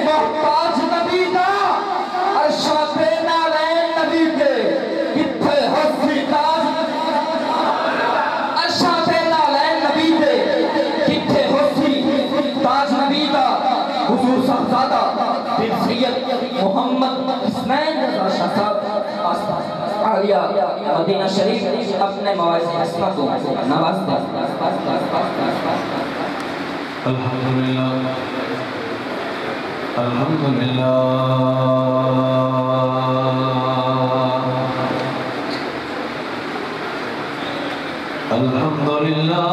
C: محتاج نبی کا عرشہ پہ نالین نبی کے کتھے حسنی تاج عرشہ پہ نالین نبی کے کتھے حسنی تاج نبی کا حضور صاحبزادہ پیر سید محمد حسنین رضا شاہ صاحب عالیہ مدینہ شریف اپنے مواعظ حسنہ کو نوازتے ہیں۔
D: الحمدللہ الحمدللہ الحمدللہ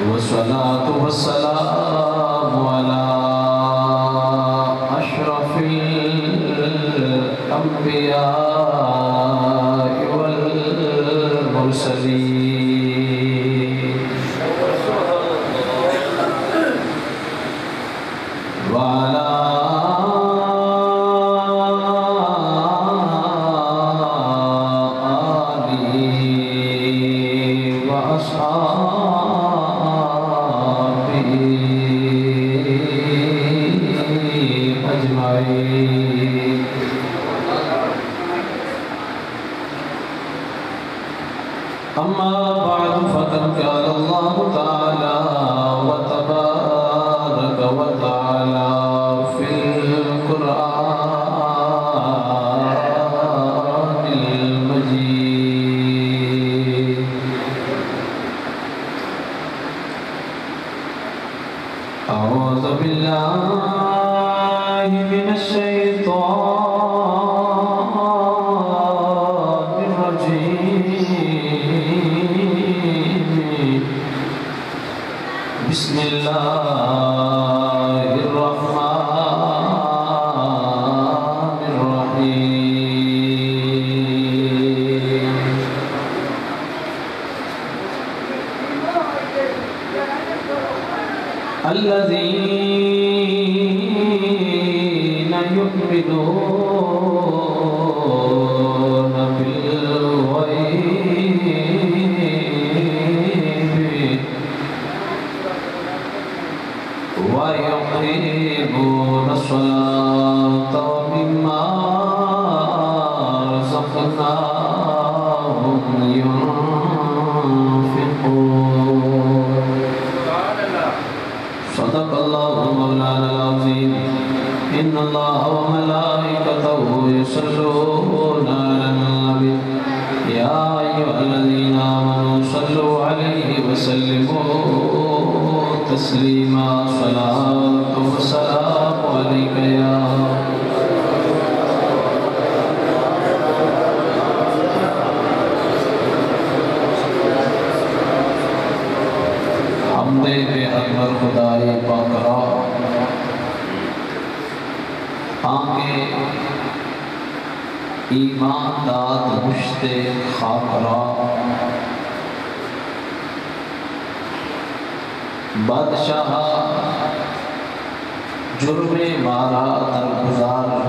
D: والصلاة والسلام على أشرف الأنبياء والمرسلين وعلى أما بعد فقد قال الله تعالى وتبارك وتعالى في القرآن المجيد أعوذ بالله من الشيطان الرجيم بسم الله الرحمن الرحيم الذين يؤمنون بالغيب ويقيمون الصلاة ومما تسلیما صلاۃ و سلام علیک یا حمد بے اکبر خدائے پاک را آنگے ایمان داد مشت خاک را بادشاہ جرم مارا درگزار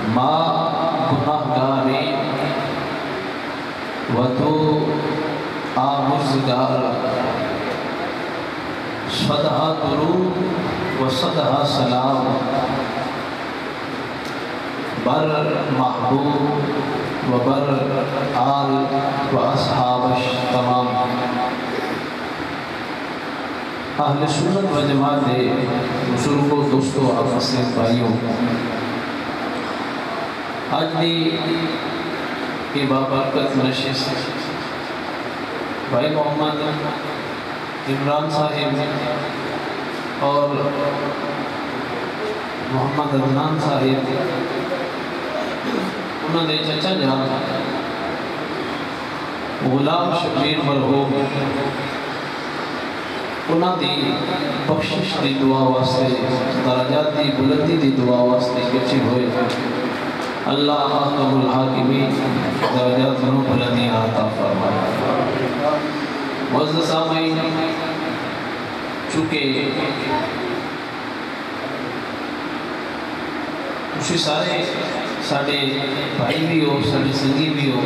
D: ما گناہگاری و تو آمرزگار صدہ درود و صدہ سلام بر محبوب و بر آل و اصحابش تمام اہل سنت و جماعت دے بزرگوں دوستوں اور مسلم بھائیوں آج دی کی بابرکت نشست بھائی محمد عمران صاحب اور محمد عدنان صاحب انہوں نے چچا جان غلام شبیر مرحوم انہوں دی بخشش دی دعا واسطے درجات دی بلندی دی دعا واسطے کچھ ہوئے اللہ احکم الحاکمین درجات انہوں بلندی عطا فرمائے معزز سامعین چونکہ کچھ سارے ساڑھے بھائی بھی ہو ساڑھے سنگی بھی ہو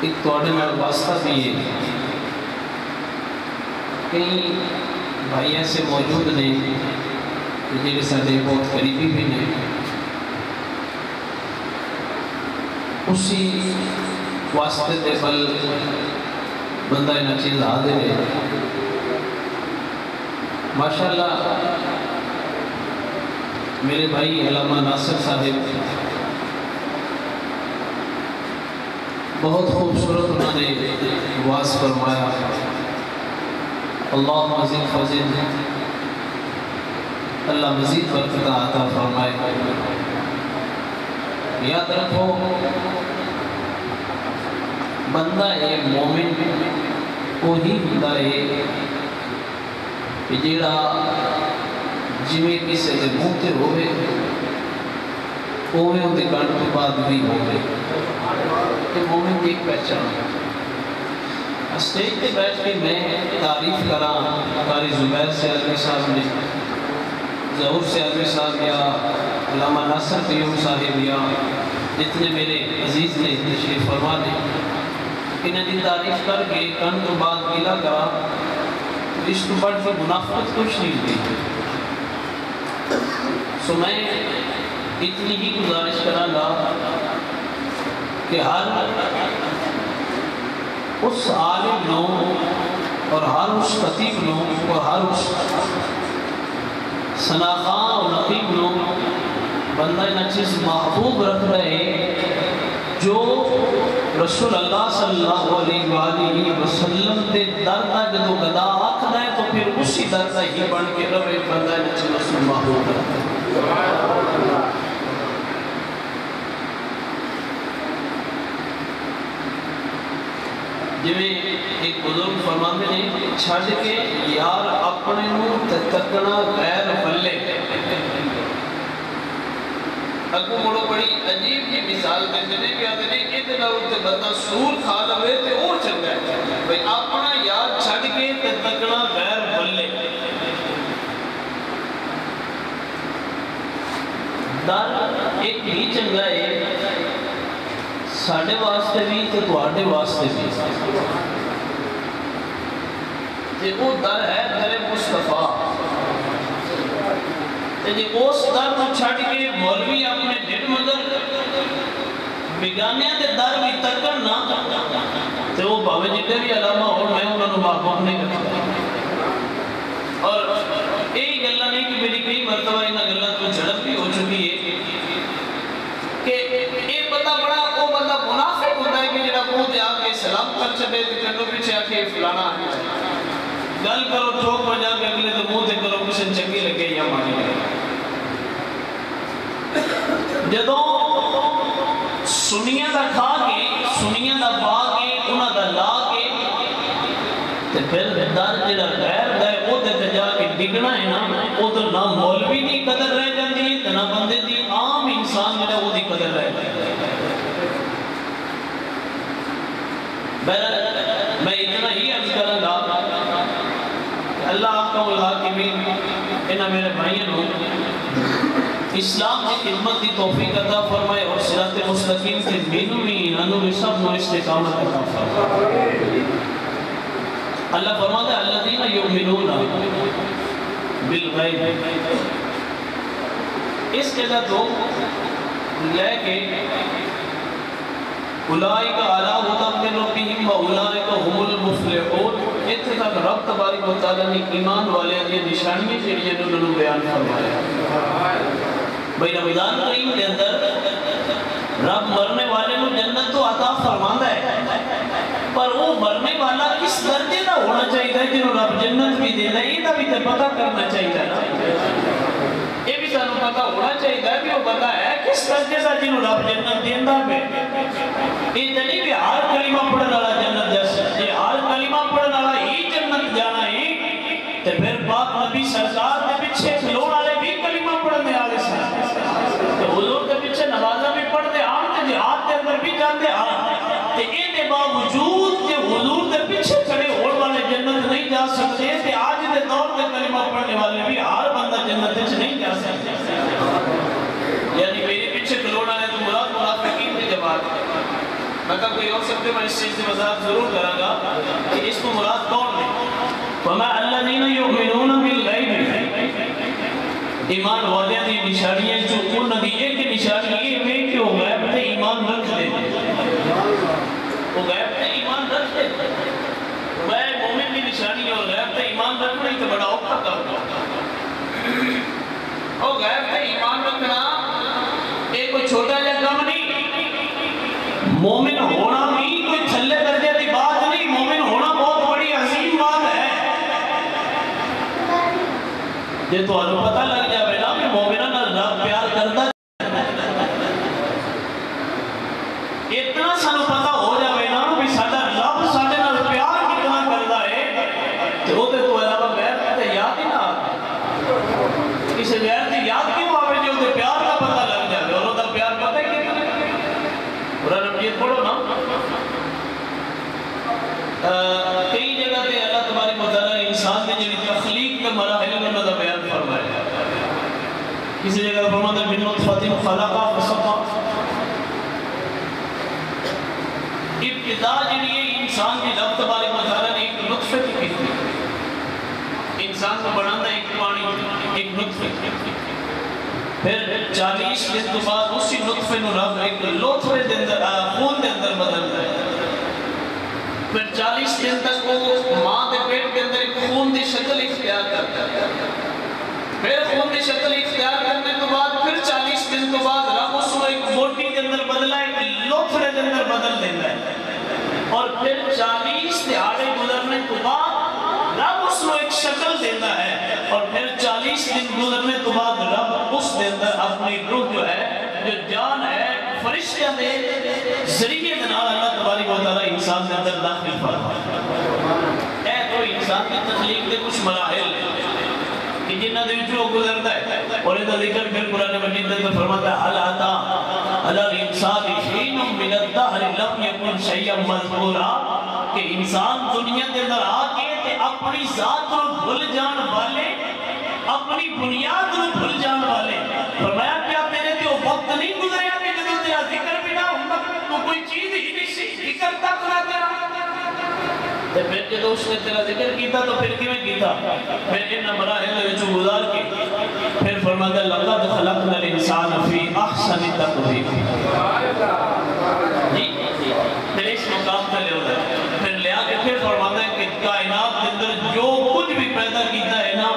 D: ایک توڑے نال واسطہ بھی ہے کئی بھائی ایسے موجود نہیں جنہیں ساڑھے بہت قریبی بھی نہیں اسی واسطے دے بل بندہ انہ چیز آدھے رہے ماشاءاللہ میرے بھائی علامہ ناصر صاحب بہت خوبصورت انہوں نے واز فرمایا اللہ مزید فضل اللہ مزید برکت عطا فرمائے یاد رکھو بندہ ایک مومن وہی بندہ ہے جیڑا جویں کسی دے منہ تے ہوئے اوے اندے کان تو بعد بھی ہوئے یہ مومن کی ایک پہچان ہے اسٹیج پہ بیٹھ کے میں تعریف کرا قاری زبیر سے علیہ صاحب نے ظہور سے علیہ صاحب یا علامہ ناصر قیوم صاحب یا جتنے میرے عزیز نے تشریف فرما دے انہیں دی تعریف کر کے کان تو بعد گلا کرا اس کو بڑھ کے منافقت کچھ نہیں ہوئی سو میں اتنی ہی گزارش کروں گا کہ ہر اس عالم نو اور ہر اس خطیب نو اور ہر اس سناخاں اور نقیب نو بندہ انہ چیز محبوب رکھ رہے جو رسول اللہ صلی اللہ علیہ وآلہ وسلم دے دردہ جدو گدا آکھ دائیں تو پھر اسی دردہ ہی بڑھ کے روے بندہ انہ چیز رسول محبوب رکھ رہے جویں ایک بزرگ فرماتے ہیں چھڑ کے یار اپنے نو تکنا غیر پلے اگو مڑو بڑی عجیب کی مثال دیتے ہیں کہ آدھے نے کہ اتنا روتے بندہ سور کھا لوے تے اور چل گئے بھئی اپنا یار چھڑ کے تکنا غیر پلے در ایک ہی چنگا ہے ساڑھے واسطے بھی تو تواڑے واسطے بھی تے وہ در ہے در مصطفیٰ تے جی اس در کو چھڑ کے مولوی اپنے ڈھڑ مگر بگانیاں دے در بھی تکن نہ تے وہ باوے جتے بھی علامہ اور میں انہوں نے محبوب نہیں رکھتا اور ایک گلہ نہیں کہ میری کئی مرتبہ انہا گلہ تو جھڑپ بھی ہو چکی ہے کہ ایک بندہ بڑا وہ بندہ منافق ہوتا ہے کہ جنہا منہ دے آکے سلام کر چلے کنو پیچھے آکے گل کرو چوک بجا کے اگلے دے منہ تے کرو کسی چنگی لگے یا مانی لگے جدوں سنیاں دا کھا کے سنیاں دا با کے انہاں دا لا کے تے پھر در جڑا غیر دا ہے او تے جا کے ڈگنا ہے نا او تو نہ مولوی دی قدر رہ جاندی ہے تے نہ بندے دی عام انسان جڑا او دی قدر رہ جاندی ہے میں اتنا ہی عرض کروں گا اللہ آپ کا الحاکمین انہاں میرے بھائیوں اسلام کی خدمت کی توفیق عطا فرمائے اور صراط مستقیم کے بینوین انہوں نے سب نو استقامت عطا فرمائے اللہ فرماتا ہے الذین یؤمنون بالغیب اس جگہ تو لے کے اولئک علی ھدی من ربہم واولئک هم المفلحون اتنے تک رب تبارک و تعالیٰ نے ایمان والے کی نشانیاں جڑیاں انہوں نے بیان فرمایا بھئی رمضان کریم کے اندر رب مرنے والے کو جنت تو عطا فرماندا ہے پر وہ مرنے والا کس درجے کا ہونا چاہیے جنہوں رب جنت بھی دینا ہے یہ بھی تو پتہ کرنا چاہیے نا یہ بھی سانو پتہ ہونا چاہیے کہ وہ بندہ ہے کس درجے کا جنہوں رب جنت دیندا پہ یہ نہیں کہ ہر کلمہ پڑھنے والا جنت جا سکتا ہے ہر کلمہ پڑھنے والا ہی جنت جانا ہے تو پھر پاک نبی سرکار کے پیچھے کھلون والے بھی کلمہ پڑھنے والے سن تو حضور کے پیچھے نمازاں بھی پڑھتے ہم تے جہاد کے اندر بھی جاتے ہم تے ان کے باوجود کہ حضور کے پیچھے کھڑے ہونے والے جنت نہیں جا سکتے تے آج کے دور میں کلمہ پڑھنے والے بھی ہر بندہ جنت وچ نہیں جا سکتے یعنی میرے پیچھے کھلون والے تو مراد منافقین کی جماعت میں کہا کوئی اور سکتے میں اس چیز سے وضاحت ضرور کروں گا کہ اس کو مراد کون ہے وَمَا الَّذِينَ يُؤْمِنُونَ بِالْغَيْبِ ایمان والیاں دی نشانیاں جو انہوں دی ایک نشانی یہ ہے کہ وہ غیب تے ایمان رکھ دے وہ غیب تے ایمان رکھ دے میں مومن دی نشانی اور غیب تے ایمان رکھنا ہی تو بڑا اوکھا کام وہ غیب تے ایمان رکھنا ایک کوئی چھوٹا جا کام نہیں مومن ہونا بھی کوئی تھلے درجے دی بات نہیں مومن ہونا بہت بڑی عظیم بات ہے یہ تو انہوں پتہ لگ جائے نا کہ مومنہ نہ رب پیار کرتا اتنا سانو پتہ ہو جائے نا کہ ساڈا رب ساڈے نال پیار کتنا کرتا ہے تو وہ تو علاوہ غیر تے یاد ہی نہ اسے غیر دی یاد کیوں آوے جو تے پیار کا پتہ لگ جائے اور وہ پیار پتہ ہی کتنا قرآن مجید پڑھو نا کئی جگہ تے اللہ تبارک و تعالیٰ نے انسان نے جنہی تخلیق کے مراحل انہوں نے بیان فرمایا کسی جگہ فرماتا ہے من نطفۃ خلقہ فسقہ ابتدا جنہی انسان کی رب تبارک و تعالیٰ نے ایک نطفہ کی تھی انسان کو بنانا ایک پانی ایک نطفہ پھر 40 دن تو بعد اسی نطفے نو رب ایک لطفے دے اندر خون دے اندر بدلتا ہے پھر 40 دن تک وہ ماں دے پیٹ کے اندر ایک خون دی شکل اختیار کرتا ہے پھر خون دی شکل اختیار کرنے تو بعد پھر 40 دن تو بعد رب اس کو ایک موٹی کے اندر بدلا ایک لطفے دے اندر بدل دیتا ہے اور پھر 40 دہاڑے گزرنے تو بعد رب اس کو ایک شکل دیتا ہے اور پھر 40 دن گزرنے تو بعد رب اس دے اندر اپنی روح جو ہے جو جان ہے فرشتہ دے ذریعے دنال اللہ تبارک و تعالیٰ انسان دے اندر داخل فرمائے اے تو انسان کی تخلیق دے کچھ مراحل کہ جنہ دے جو گزرتا ہے اور یہ ذکر پھر قرآن مجید دے فرماتا ہے حَلْ عَطَا عَلَى الْإِنسَانِ حِينٌ مِّنَ الدَّهْرِ لَمْ يَكُنْ شَيْئًا مَذْكُورًا کہ انسان دنیا کے اندر آکے اپنی ذات کو بھول جان والے اپنی بنیاد کو بھول جان والے فرمایا کیا تیرے تے وہ وقت نہیں گزریا کہ جدو تیرا ذکر بھی نہ ہوں تو کوئی چیز ہی نہیں سی ذکر تک نہ تیرا پھر جدو اس نے تیرا ذکر کیتا تو پھر کیوں کیتا پھر ان مراحل وچ گزار کے پھر فرماتا لقد خلقنا الانسان فی احسن تقویم جی پھر اس مقام پہ لے ہوتا ہے پھر لے آ کے پھر فرماتا ہے کہ کائنات کے اندر جو کچھ بھی پیدا کیتا ہے نا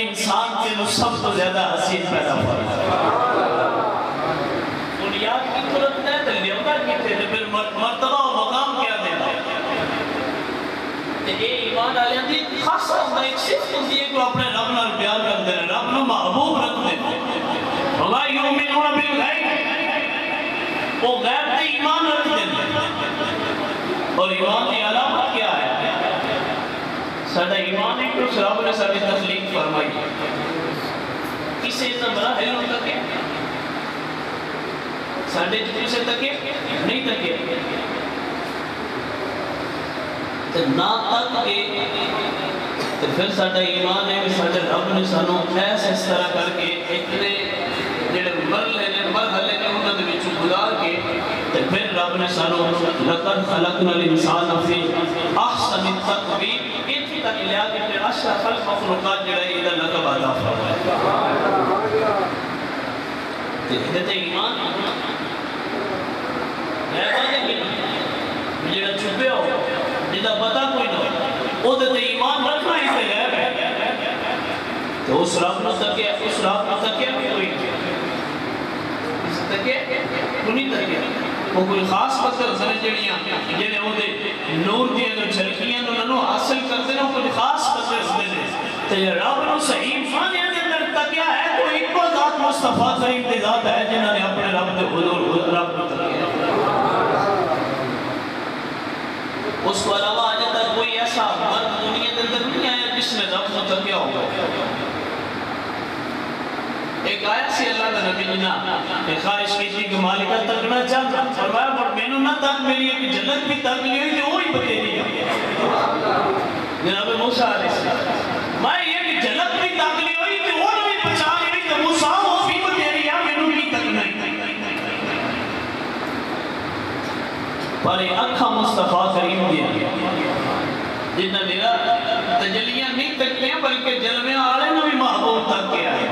D: انسان سے وہ سب تو زیادہ حسین پیدا ہوا بنیاد کی طرف ہے تو لیوتا کیتے تو پھر مرتبہ و مقام کیا دینا یہ ایمان والوں کی خاص ہوتا ایک صفت ہوتی ہے کہ اپنے رب نال پیار کرتے ہیں، رب نو محبوب رکھتے ہیں۔ وما یؤمنون بالغیب، وہ غیب تے ایمان رکھتے ہیں۔ اور ایمان کی علامت کیا ہے؟ ساڈا ایمان ہے کہ اس رب نے ساری تخلیق فرمائی، کسی سے بڑا ہے ہوتا کہ ساڈے جتنے سے تکے نہیں تکے تو نہ تک کے تو پھر ساڈا ایمان ہے کہ ساڈے رب نے سانو ایسے اس طرح کر کے اتنے جڑے مرحلے نے انہاں دے وچ گزار کے تو پھر رب نے سانو لقد خلقنا الانسان فی احسن تقویم اتنی تک لیا کہ پھر اشرف المخلوقات جڑا ہے یہ لقب عطا فرمایا۔ تو ایمان جڑا چھپے ہو جدا پتا کوئی نہ ہو تے ایمان رکھنا ہی تے غیب ہے، تو اس رب نو تکیا، اس رب نو تکیا بھی کوئی اس تکے کنی تکیا وہ کوئی خاص پتر سنے جڑیاں جڑے او دے نور دی اگر جھلکیاں نو حاصل کرتے ہیں کوئی خاص پتر سنے نے تے رب نو صحیح معنی دے اندر تکیا ہے تو ایک ذات مصطفیٰ کریم دی ذات ہے جنہاں نے اپنے رب دے حضور رب نو تکیا۔ اس کو علاوہ آج تک کوئی ایسا مرد دنیا کے اندر نہیں آیا جس نے رب کو تکیا ہوگا۔ ایک آیا سی اللہ کا نبی جنا ایک خواہش کی تھی کہ مالکہ تکنا چاہتا فرمایا پر میں نے نہ تک میری ایک جنت بھی تک لی ہوئی تھی وہی بتیری ہے جناب موسیٰ علیہ السلام میں یہ کہ جنت بھی تک لی ہوئی تھی وہ بھی بچا لی ہوئی تھی موسیٰ وہ بھی بتیری ہے میں نے بھی تک نہیں پر اکھا مصطفیٰ کریم دیا جنہ میرا تجلیاں نہیں تک لیا بلکہ جلویاں آلے نے بھی محبوب تک کیا ہے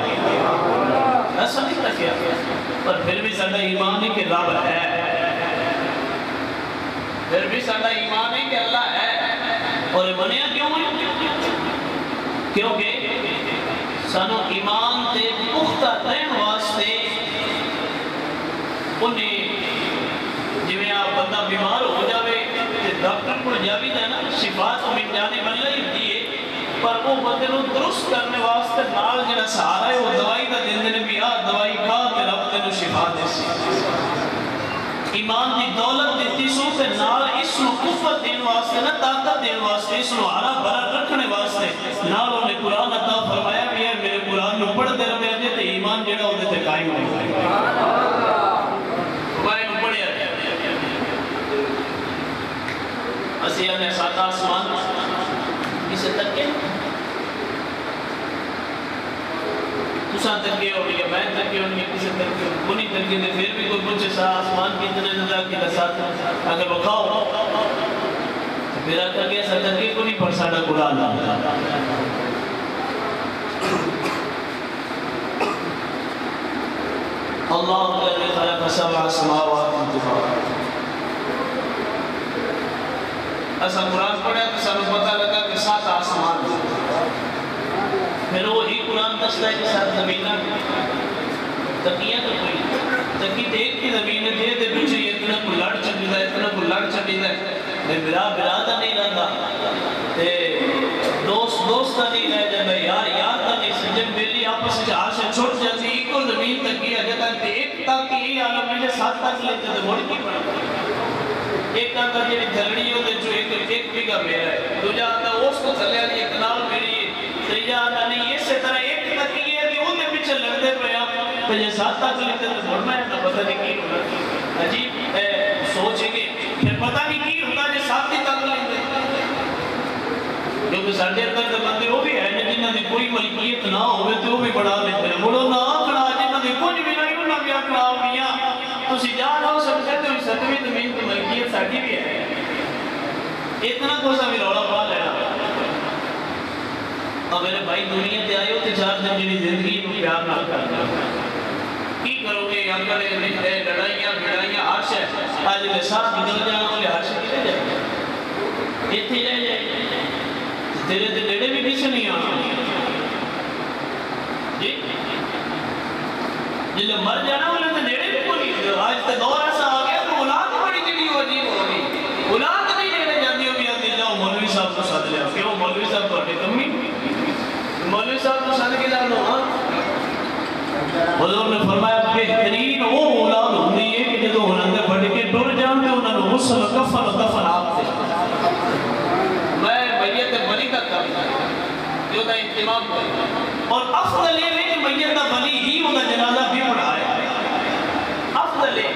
D: ایسا نہیں تک کیا پر پھر بھی ساڈا ایمان ہے کہ رب ہے، پھر بھی ساڈا ایمان ہے کہ اللہ ہے۔ اور بنیا کیوں ہے؟ کیونکہ سانو ایمان تے پختہ رہن واسطے انہیں جویں آپ بندہ بیمار ہو جاوے ڈاکٹر کو جاوی ہے نا شفا تو مل جانے والا ہی ہوتی ہے پر وہ بندے نو درست کرنے واسطے نال جڑا سہارا ہے وہ دوائی دا دیندے نے بھی دوائی کھا تے رب تینوں شفا دے سی۔ ایمان دی دولت دیتی سو تے نال اس نو قوت دین واسطے نہ طاقت دین واسطے اس نو ہرا بھرا رکھنے واسطے نال انہیں قرآن عطا فرمایا بھی ہے میرے قرآن نو پڑھتے رہے تے ایمان جڑا ہوتے تے قائم ہو جائے۔ اسیہ نے ساتھ آسمان کسے تکے تساں تکے ہو یا میں تکے ہو یا کسے تکے ہو کنی تکے دے پھر بھی کوئی پوچھے سا آسمان کی اتنے نظر کی ساتھ اگر بکھاؤ پھر آتا گیا سا تکے کو نہیں پر ساڑا قرآن اللہ الذی خلق سبع سماوات طباقا ایسا قرآن پڑھا تو سانو پتہ لگا کہ 7 آسمان پھر وہی قرآن دستا ہے کہ 7 زمینہ تقیہ تو کوئی تقی تے ایک کی زمینہ دے پیچھے اتنا کو لڑ چلی دا اتنا کو لڑ چلی دا میں برادہ نہیں رہتا دوستہ نہیں رہ جاتا یار تا نہیں سجن بیلی آپس سے آشے چھوٹ جاتی ایک کو زمین تقیہ جاتا ہے ایک تک کی عالم میں 7 تک لیتے تھے موڑ کی پڑھا ایک آتا جیڑی دھلڑی ہوتے جو ایک بیگا میرا ہے دوجہ آتا اس کو تھلے آلی ایک کنال میری ہے تیجہ آتا نہیں اسی طرح ایک تکی ہے کہ انہیں پیچھے لڑتے پہ آپ تو یہ 7 تک لیتے تو بڑھنا ہے نا پتہ نہیں کی ہوتا عجیب سوچیں گے پھر پتہ نہیں کی ہوتا جو 7 تک لیتے کیونکہ ساڑھے اندر تو بندے وہ بھی ہے جنہاں دی کوئی ملکیت نہ ہوئے تو وہ بھی بڑھا لیتے ہیں مڑو نہ آکڑا جنہاں دی کچھ بھی نہیں انہاں بھی آکڑا ہو گیا تسی جان ہو سکتے تو 7ویں زمین تو ملکیت ساڑھی بھی ہے اتنا کوسا بھی روڑا پا لینا اب میرے بھائی دنیا تے آئے ہو تے 4 دن جنہی زندگی کو پیار نہ کرنا کی کرو گے اکڑے لڑائیاں بڑائیاں عرش ہے آج میں ساتھ نکل جانا والے عرش کتے جائے اتھے جائے جائے تیرے تے نیڑے بھی پیچھے نہیں آنا جی جلے مر جانا والے تے نیڑے بھی کوئی آج تے دور ایسا آ گیا تو اولاد بڑی جڑی عجیب ہو گئی اولاد نہیں نیڑے جاندی ہو بھی آتی جاؤ مولوی صاحب کو ساتھ لے غسل و کفن و دفن آپ سے میں میت بلی کا کرنا جو دا انتمام کرنا اور افضل یہ ہے کہ میت دا بلی ہی وہ دا جنازہ بھی پڑھائے افضل ہے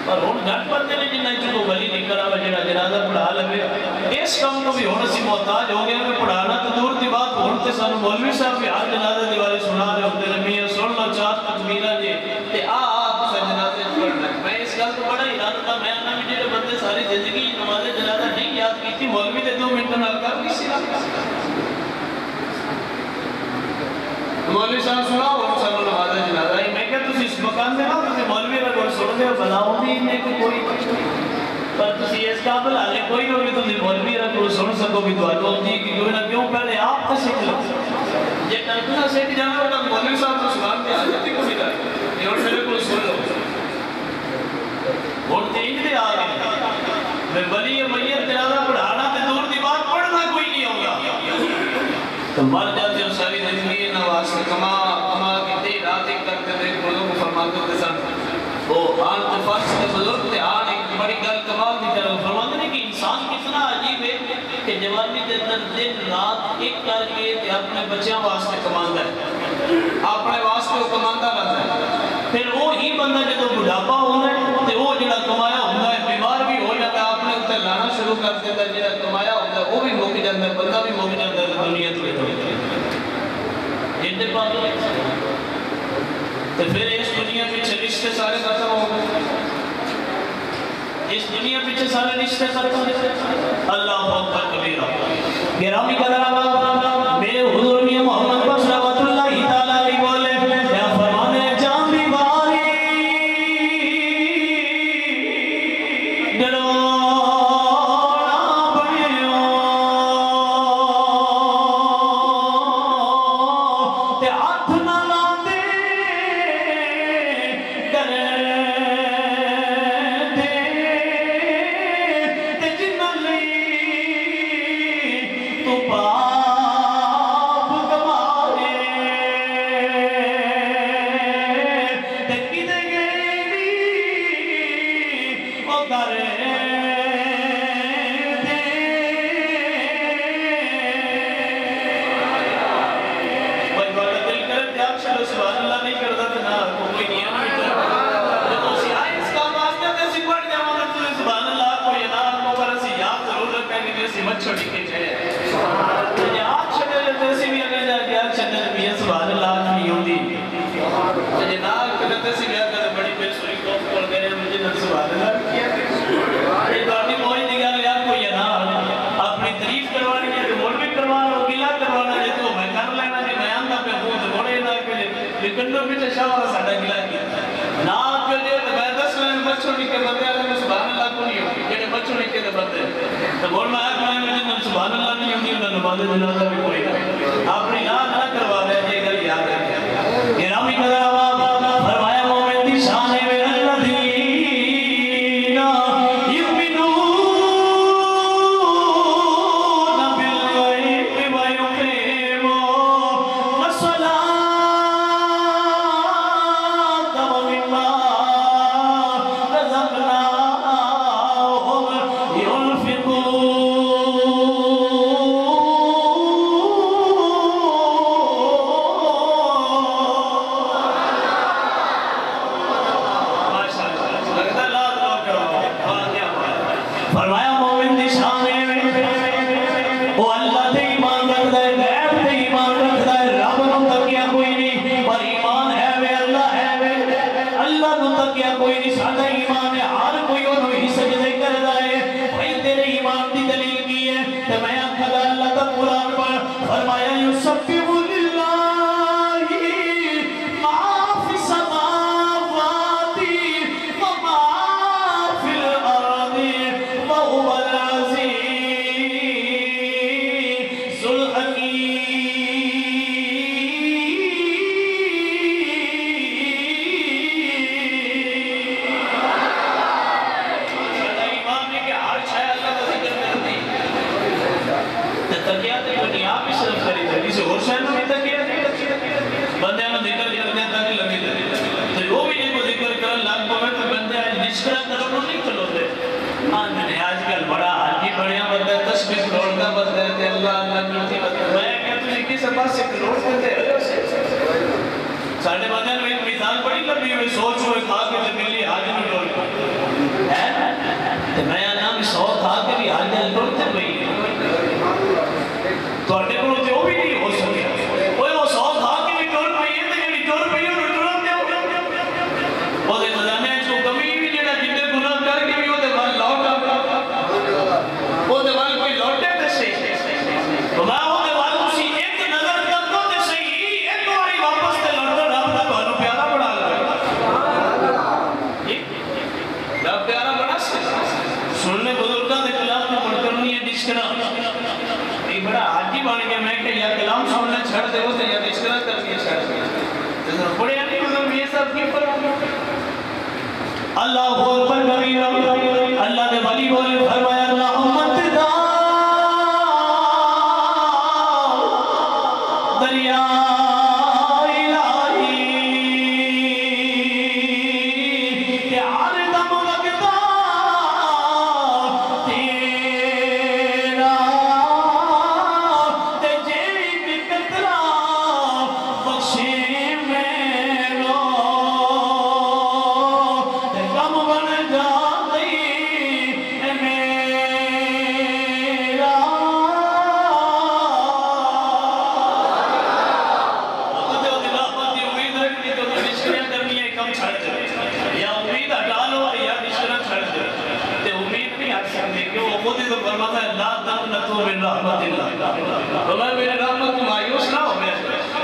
D: اور ہون گھٹ بندے نے جنہیں چکو بلی نہیں کرا وجہ جنازہ پڑھا لگے اس کام کو بھی ہونا سی محتاج ہو گیا کہ پڑھانا تو دور دی بات ہوتے سانو مولوی صاحب بھی آج جنازہ دیوارے سنا رہے ہوتے نمیہ سننا چاہت تکمیلہ جے تے آتا جنازہ پڑھنا میں اس گل کو بڑا حیران تھا میں آنا بھی جنہیں بندے ساری زندگی نماز جنازہ نہیں یاد کی تھی مولوی دے 2 منٹ نال کر کسی نہ مولوی صاحب سنا اور سانو نماز جنازہ ہی میں کہتا تسی اس مکان میں نہ تسی مولوی رہا کوئی سن دے بناؤ بھی انہیں کوئی پر تسی اس قابل آلے کوئی نہ بھی تسی مولوی رہا کوئی سن سکو بھی دعا دو دی کہ کوئی نہ کیوں پہلے آپ کا سکھ لو جے تنکنا سیکھ جانا ہوتا مولوی صاحب تو سلام کے آ جاتی کبھی دا یہ اور میرے کو سن لو اور تیج دے آگے میں بلی میت جنازہ پڑھانا تے دور دی بات پڑھنا کوئی نہیں ہوگا تو مر جاتے ہو ساری زندگی نواز سے کما کی تے رات ایک کرتے تھے بزرگ فرماتے تھے سن وہ آن تفاق سے بزرگ تھے آن ایک بڑی گل کمال کی طرح فرماتے ہیں کہ انسان کتنا عجیب ہے کہ جوانی دے اندر دن رات ایک کر کے تے اپنے بچیاں واسطے کماندہ ہے اپنے واسطے وہ کماندہ رہتا ہے پھر وہ ہی بندہ جدو بڑھاپا ہونا ہے تے وہ جڑا کمایا ہوتا ہے بیمار بھی ہو جاتا ہے اپنے اتنے لانا شروع کر دیتا ہے جڑا کمایا ہوتا ہے وہ بھی مک جاتا ہے بندہ بھی مک جاتا ہے دنیا تو جنتے پاک تو پھر اس دنیا پیچھے رشتے سارے ختم ہو گئے اس دنیا پیچھے سارے رشتے ختم ہو گئے اللہ اکبر کبیرہ گرامی قدر میرے حضور میں محمد بخش رحمت اللہ تعالیٰ علیہ بولے یا فرمانے جان بھی باری ڈرونا بڑھیوں تے ہاتھ نہ لاتے کرے دے تے جنہ لئی تو پاپ کمانے تے کدے گیری او کرے دے بھائی بڑا دل کرے تیار چلو سبحان اللہ نہیں کرتا تو نہ کوئی نہیں ہے جب اسی آئے اس کام آستے ہیں اسی پڑھ جاؤں گا تو سبحان اللہ کوئی نام کو پر اسی یاد ضرور رکھا ہے کہ اسی مت چھوڑی کے چاہے تو یہ آج چھڑے رہتے اسی بھی اگر جا کے آج چھڑے رہتے ہیں سبحان اللہ نہیں ہوتی تو یہ نام کرتے اسی بھی آگے بڑی بے سوری کوف کر گئے مجھے نہ سبحان اللہ کیا یہ بارنی موئی نگاہ لیا کوئی نام اپنی تعریف کروانی ہے تو مول بھی کروانا ہو گلا کروانا ہے تو میں کر لینا جی میں آندہ پہ ہوں تو بڑے نہ کرے لیکن تو پیچھے شاہ والا ساڑھا گلا کیا نام کر دیا تو میں 10 لائن بچوں نکے بندے آگے میں سبحان اللہ کو نہیں ہوتی جنہیں بچوں نکے تو بندے تو بول میں آگے میں مجھے سبحان اللہ نہیں ہوتی انہوں نے نماز جنازہ بھی کوئی نہ اپنی نام نہ کروا رہے یہ گل یاد ہے گرامی قدر فرمایا مومن دی شان میں الذین یؤمنون بالغیب ویقیمون الصلاۃ ومما رزقناہم ينفقون فرمایا مومن دی شان وہ اللہ تے ایمان رکھتا ہے غیب تے ایمان رکھتا ہے رب نو تکیا کوئی نہیں پر ایمان ہے وے اللہ ہے وے اللہ نو تکیا کوئی نہیں ساڈا ایمان ہے ہر کوئی انہوں ہی سجدے کردا ہے بھائی تیرے ایمان دی دلیل کی ہے تے میں آکھا گا اللہ دا قرآن پڑھ فرمایا یسبح للہ ما فی السماوات وما فی الارض وهو اللہ اکبر کبیرہ اللہ نے ولی بولے فرمایا رحمت دا دریا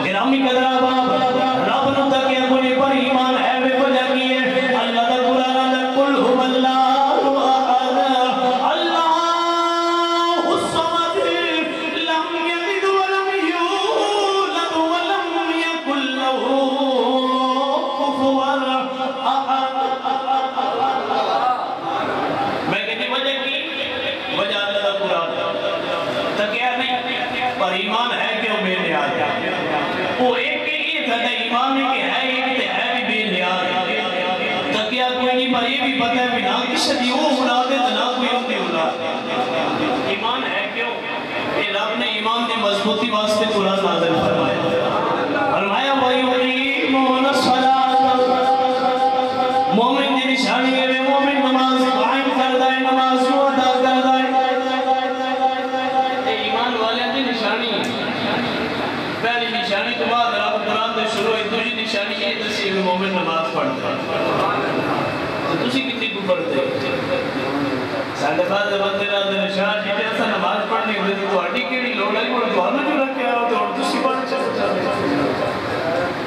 D: گرامی قدرہ باپ رب نو تک اپنے پر ایمان ہے بے وجہ کیے اللہ دا قرآن دا قل ہو اللہ اللہ الصمد لم یلد ولم یولد ولم یکن له کفوا احد میں کہتی وجہ کی وجہ اللہ دا قرآن تکیہ نہیں پر ایمان ہے کہ وہ بے نیاز ہے وہ ایک یہ تھا ایمان میں کہ ہے ایک تے ہے بھی بے نیاز تکیہ کوئی نہیں پر یہ بھی پتہ ہے بھی نہ کسی دی وہ اولاد ہے نہ کوئی اپنی اولاد ایمان ہے کیوں کہ رب نے ایمان دی مضبوطی واسطے قرآن نازل فرمایا فرمایا وَيُقِيمُونَ الصَّلَاةَ مومن دی نشانی ہے مومن نماز قائم کردہ ہے نماز کو ادا کردہ ہے ایمان والے دی نشانی پہلی نشانی تو بعد رب قرآن دے شروع ہے دوسری نشانی یہ دسی ہے مومن نماز پڑھتا ہے تو تسی کتنی کو پڑھتے سادہ بعد بندے رہا دے نشان جیتے ایسا نماز پڑھنی ہوئے تو ہٹی کیڑی لوڑ ہے وہ دوانوں جو رکھ کے آؤ تو اور تسی پڑھ چاہتا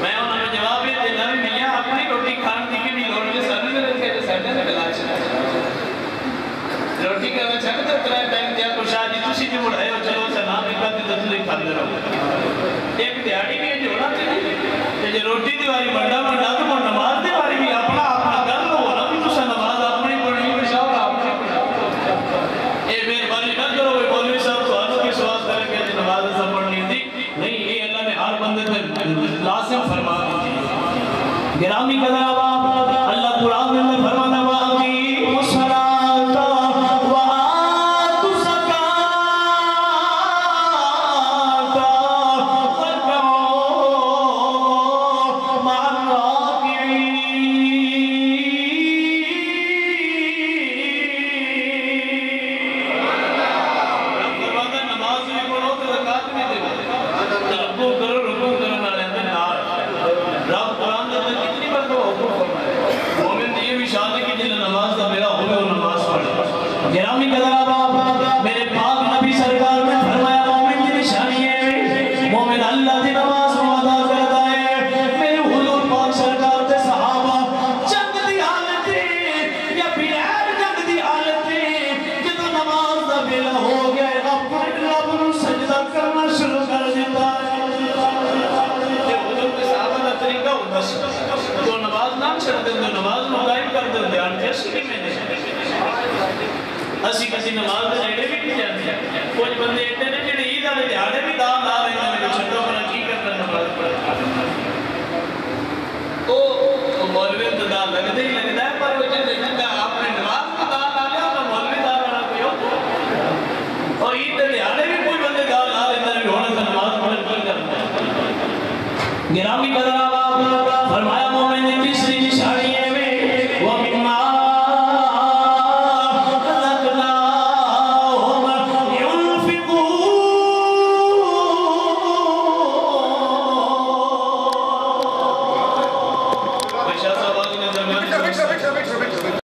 D: میں انہوں نے جواب یہ دینا بھی میاں اپنی روٹی کھان کی کیڑی لوڑ ہے سارے میں رکھے جو سیٹے میں کلا چاہتا روٹی کرنا چاہتا ہے ترائے ٹائم دیا کو شاہ جی تسی جو مڑھائے ہو چلو سلام اکبر تے تسی کھان دے رہو ایک دیاڑی بھی ہے جو ہونا چاہیے کہ روٹی دیواری بڑھا بڑھا تو وہ نماز دیواری بھی اپنا اپنا کر لو ہونا بھی تو سا نماز اپنی پڑھنی بھی شاہ اپنی پڑھنی اے مہربانی نہ کرو اے مولوی صاحب تو آنوں کی سواز کریں کہ نماز ایسا پڑھنی تھی نہیں یہ اللہ نے ہر بندے پہ لازم فرما دی گرامی قدر آباب اللہ قرآن میں فرمانا واقعی مسراتا وآتو سکاتا گرامی قدر آباب میرے پاک نبی سرکار نے فرمایا مومن کی نشانی ہے مومن اللہ دی نماز کو ادا کرتا ہے میرے حضور پاک سرکار دے صحابہ جنگ دی حالت یا بغیر جنگ دی حالت جدو نماز دا بیلا ہو گیا اپنے رب نو سجدہ کرنا شروع کر دیتا ہے کہ حضور کے صحابہ دا طریقہ ہوتا تو نماز نہ چھڑ دیں تو نماز نو قائم کر دیں دیان جیسے بھی میں نے اسی کسی نماز دے نیڑے بھی نہیں جاتے ہیں کچھ بندے ایڈے نے جڑے عید والے دیہاڑے بھی دام لا رہے ہیں میرے چھٹو بنا کی کرنا نماز پڑھتا تو مولوی انتظار لگتے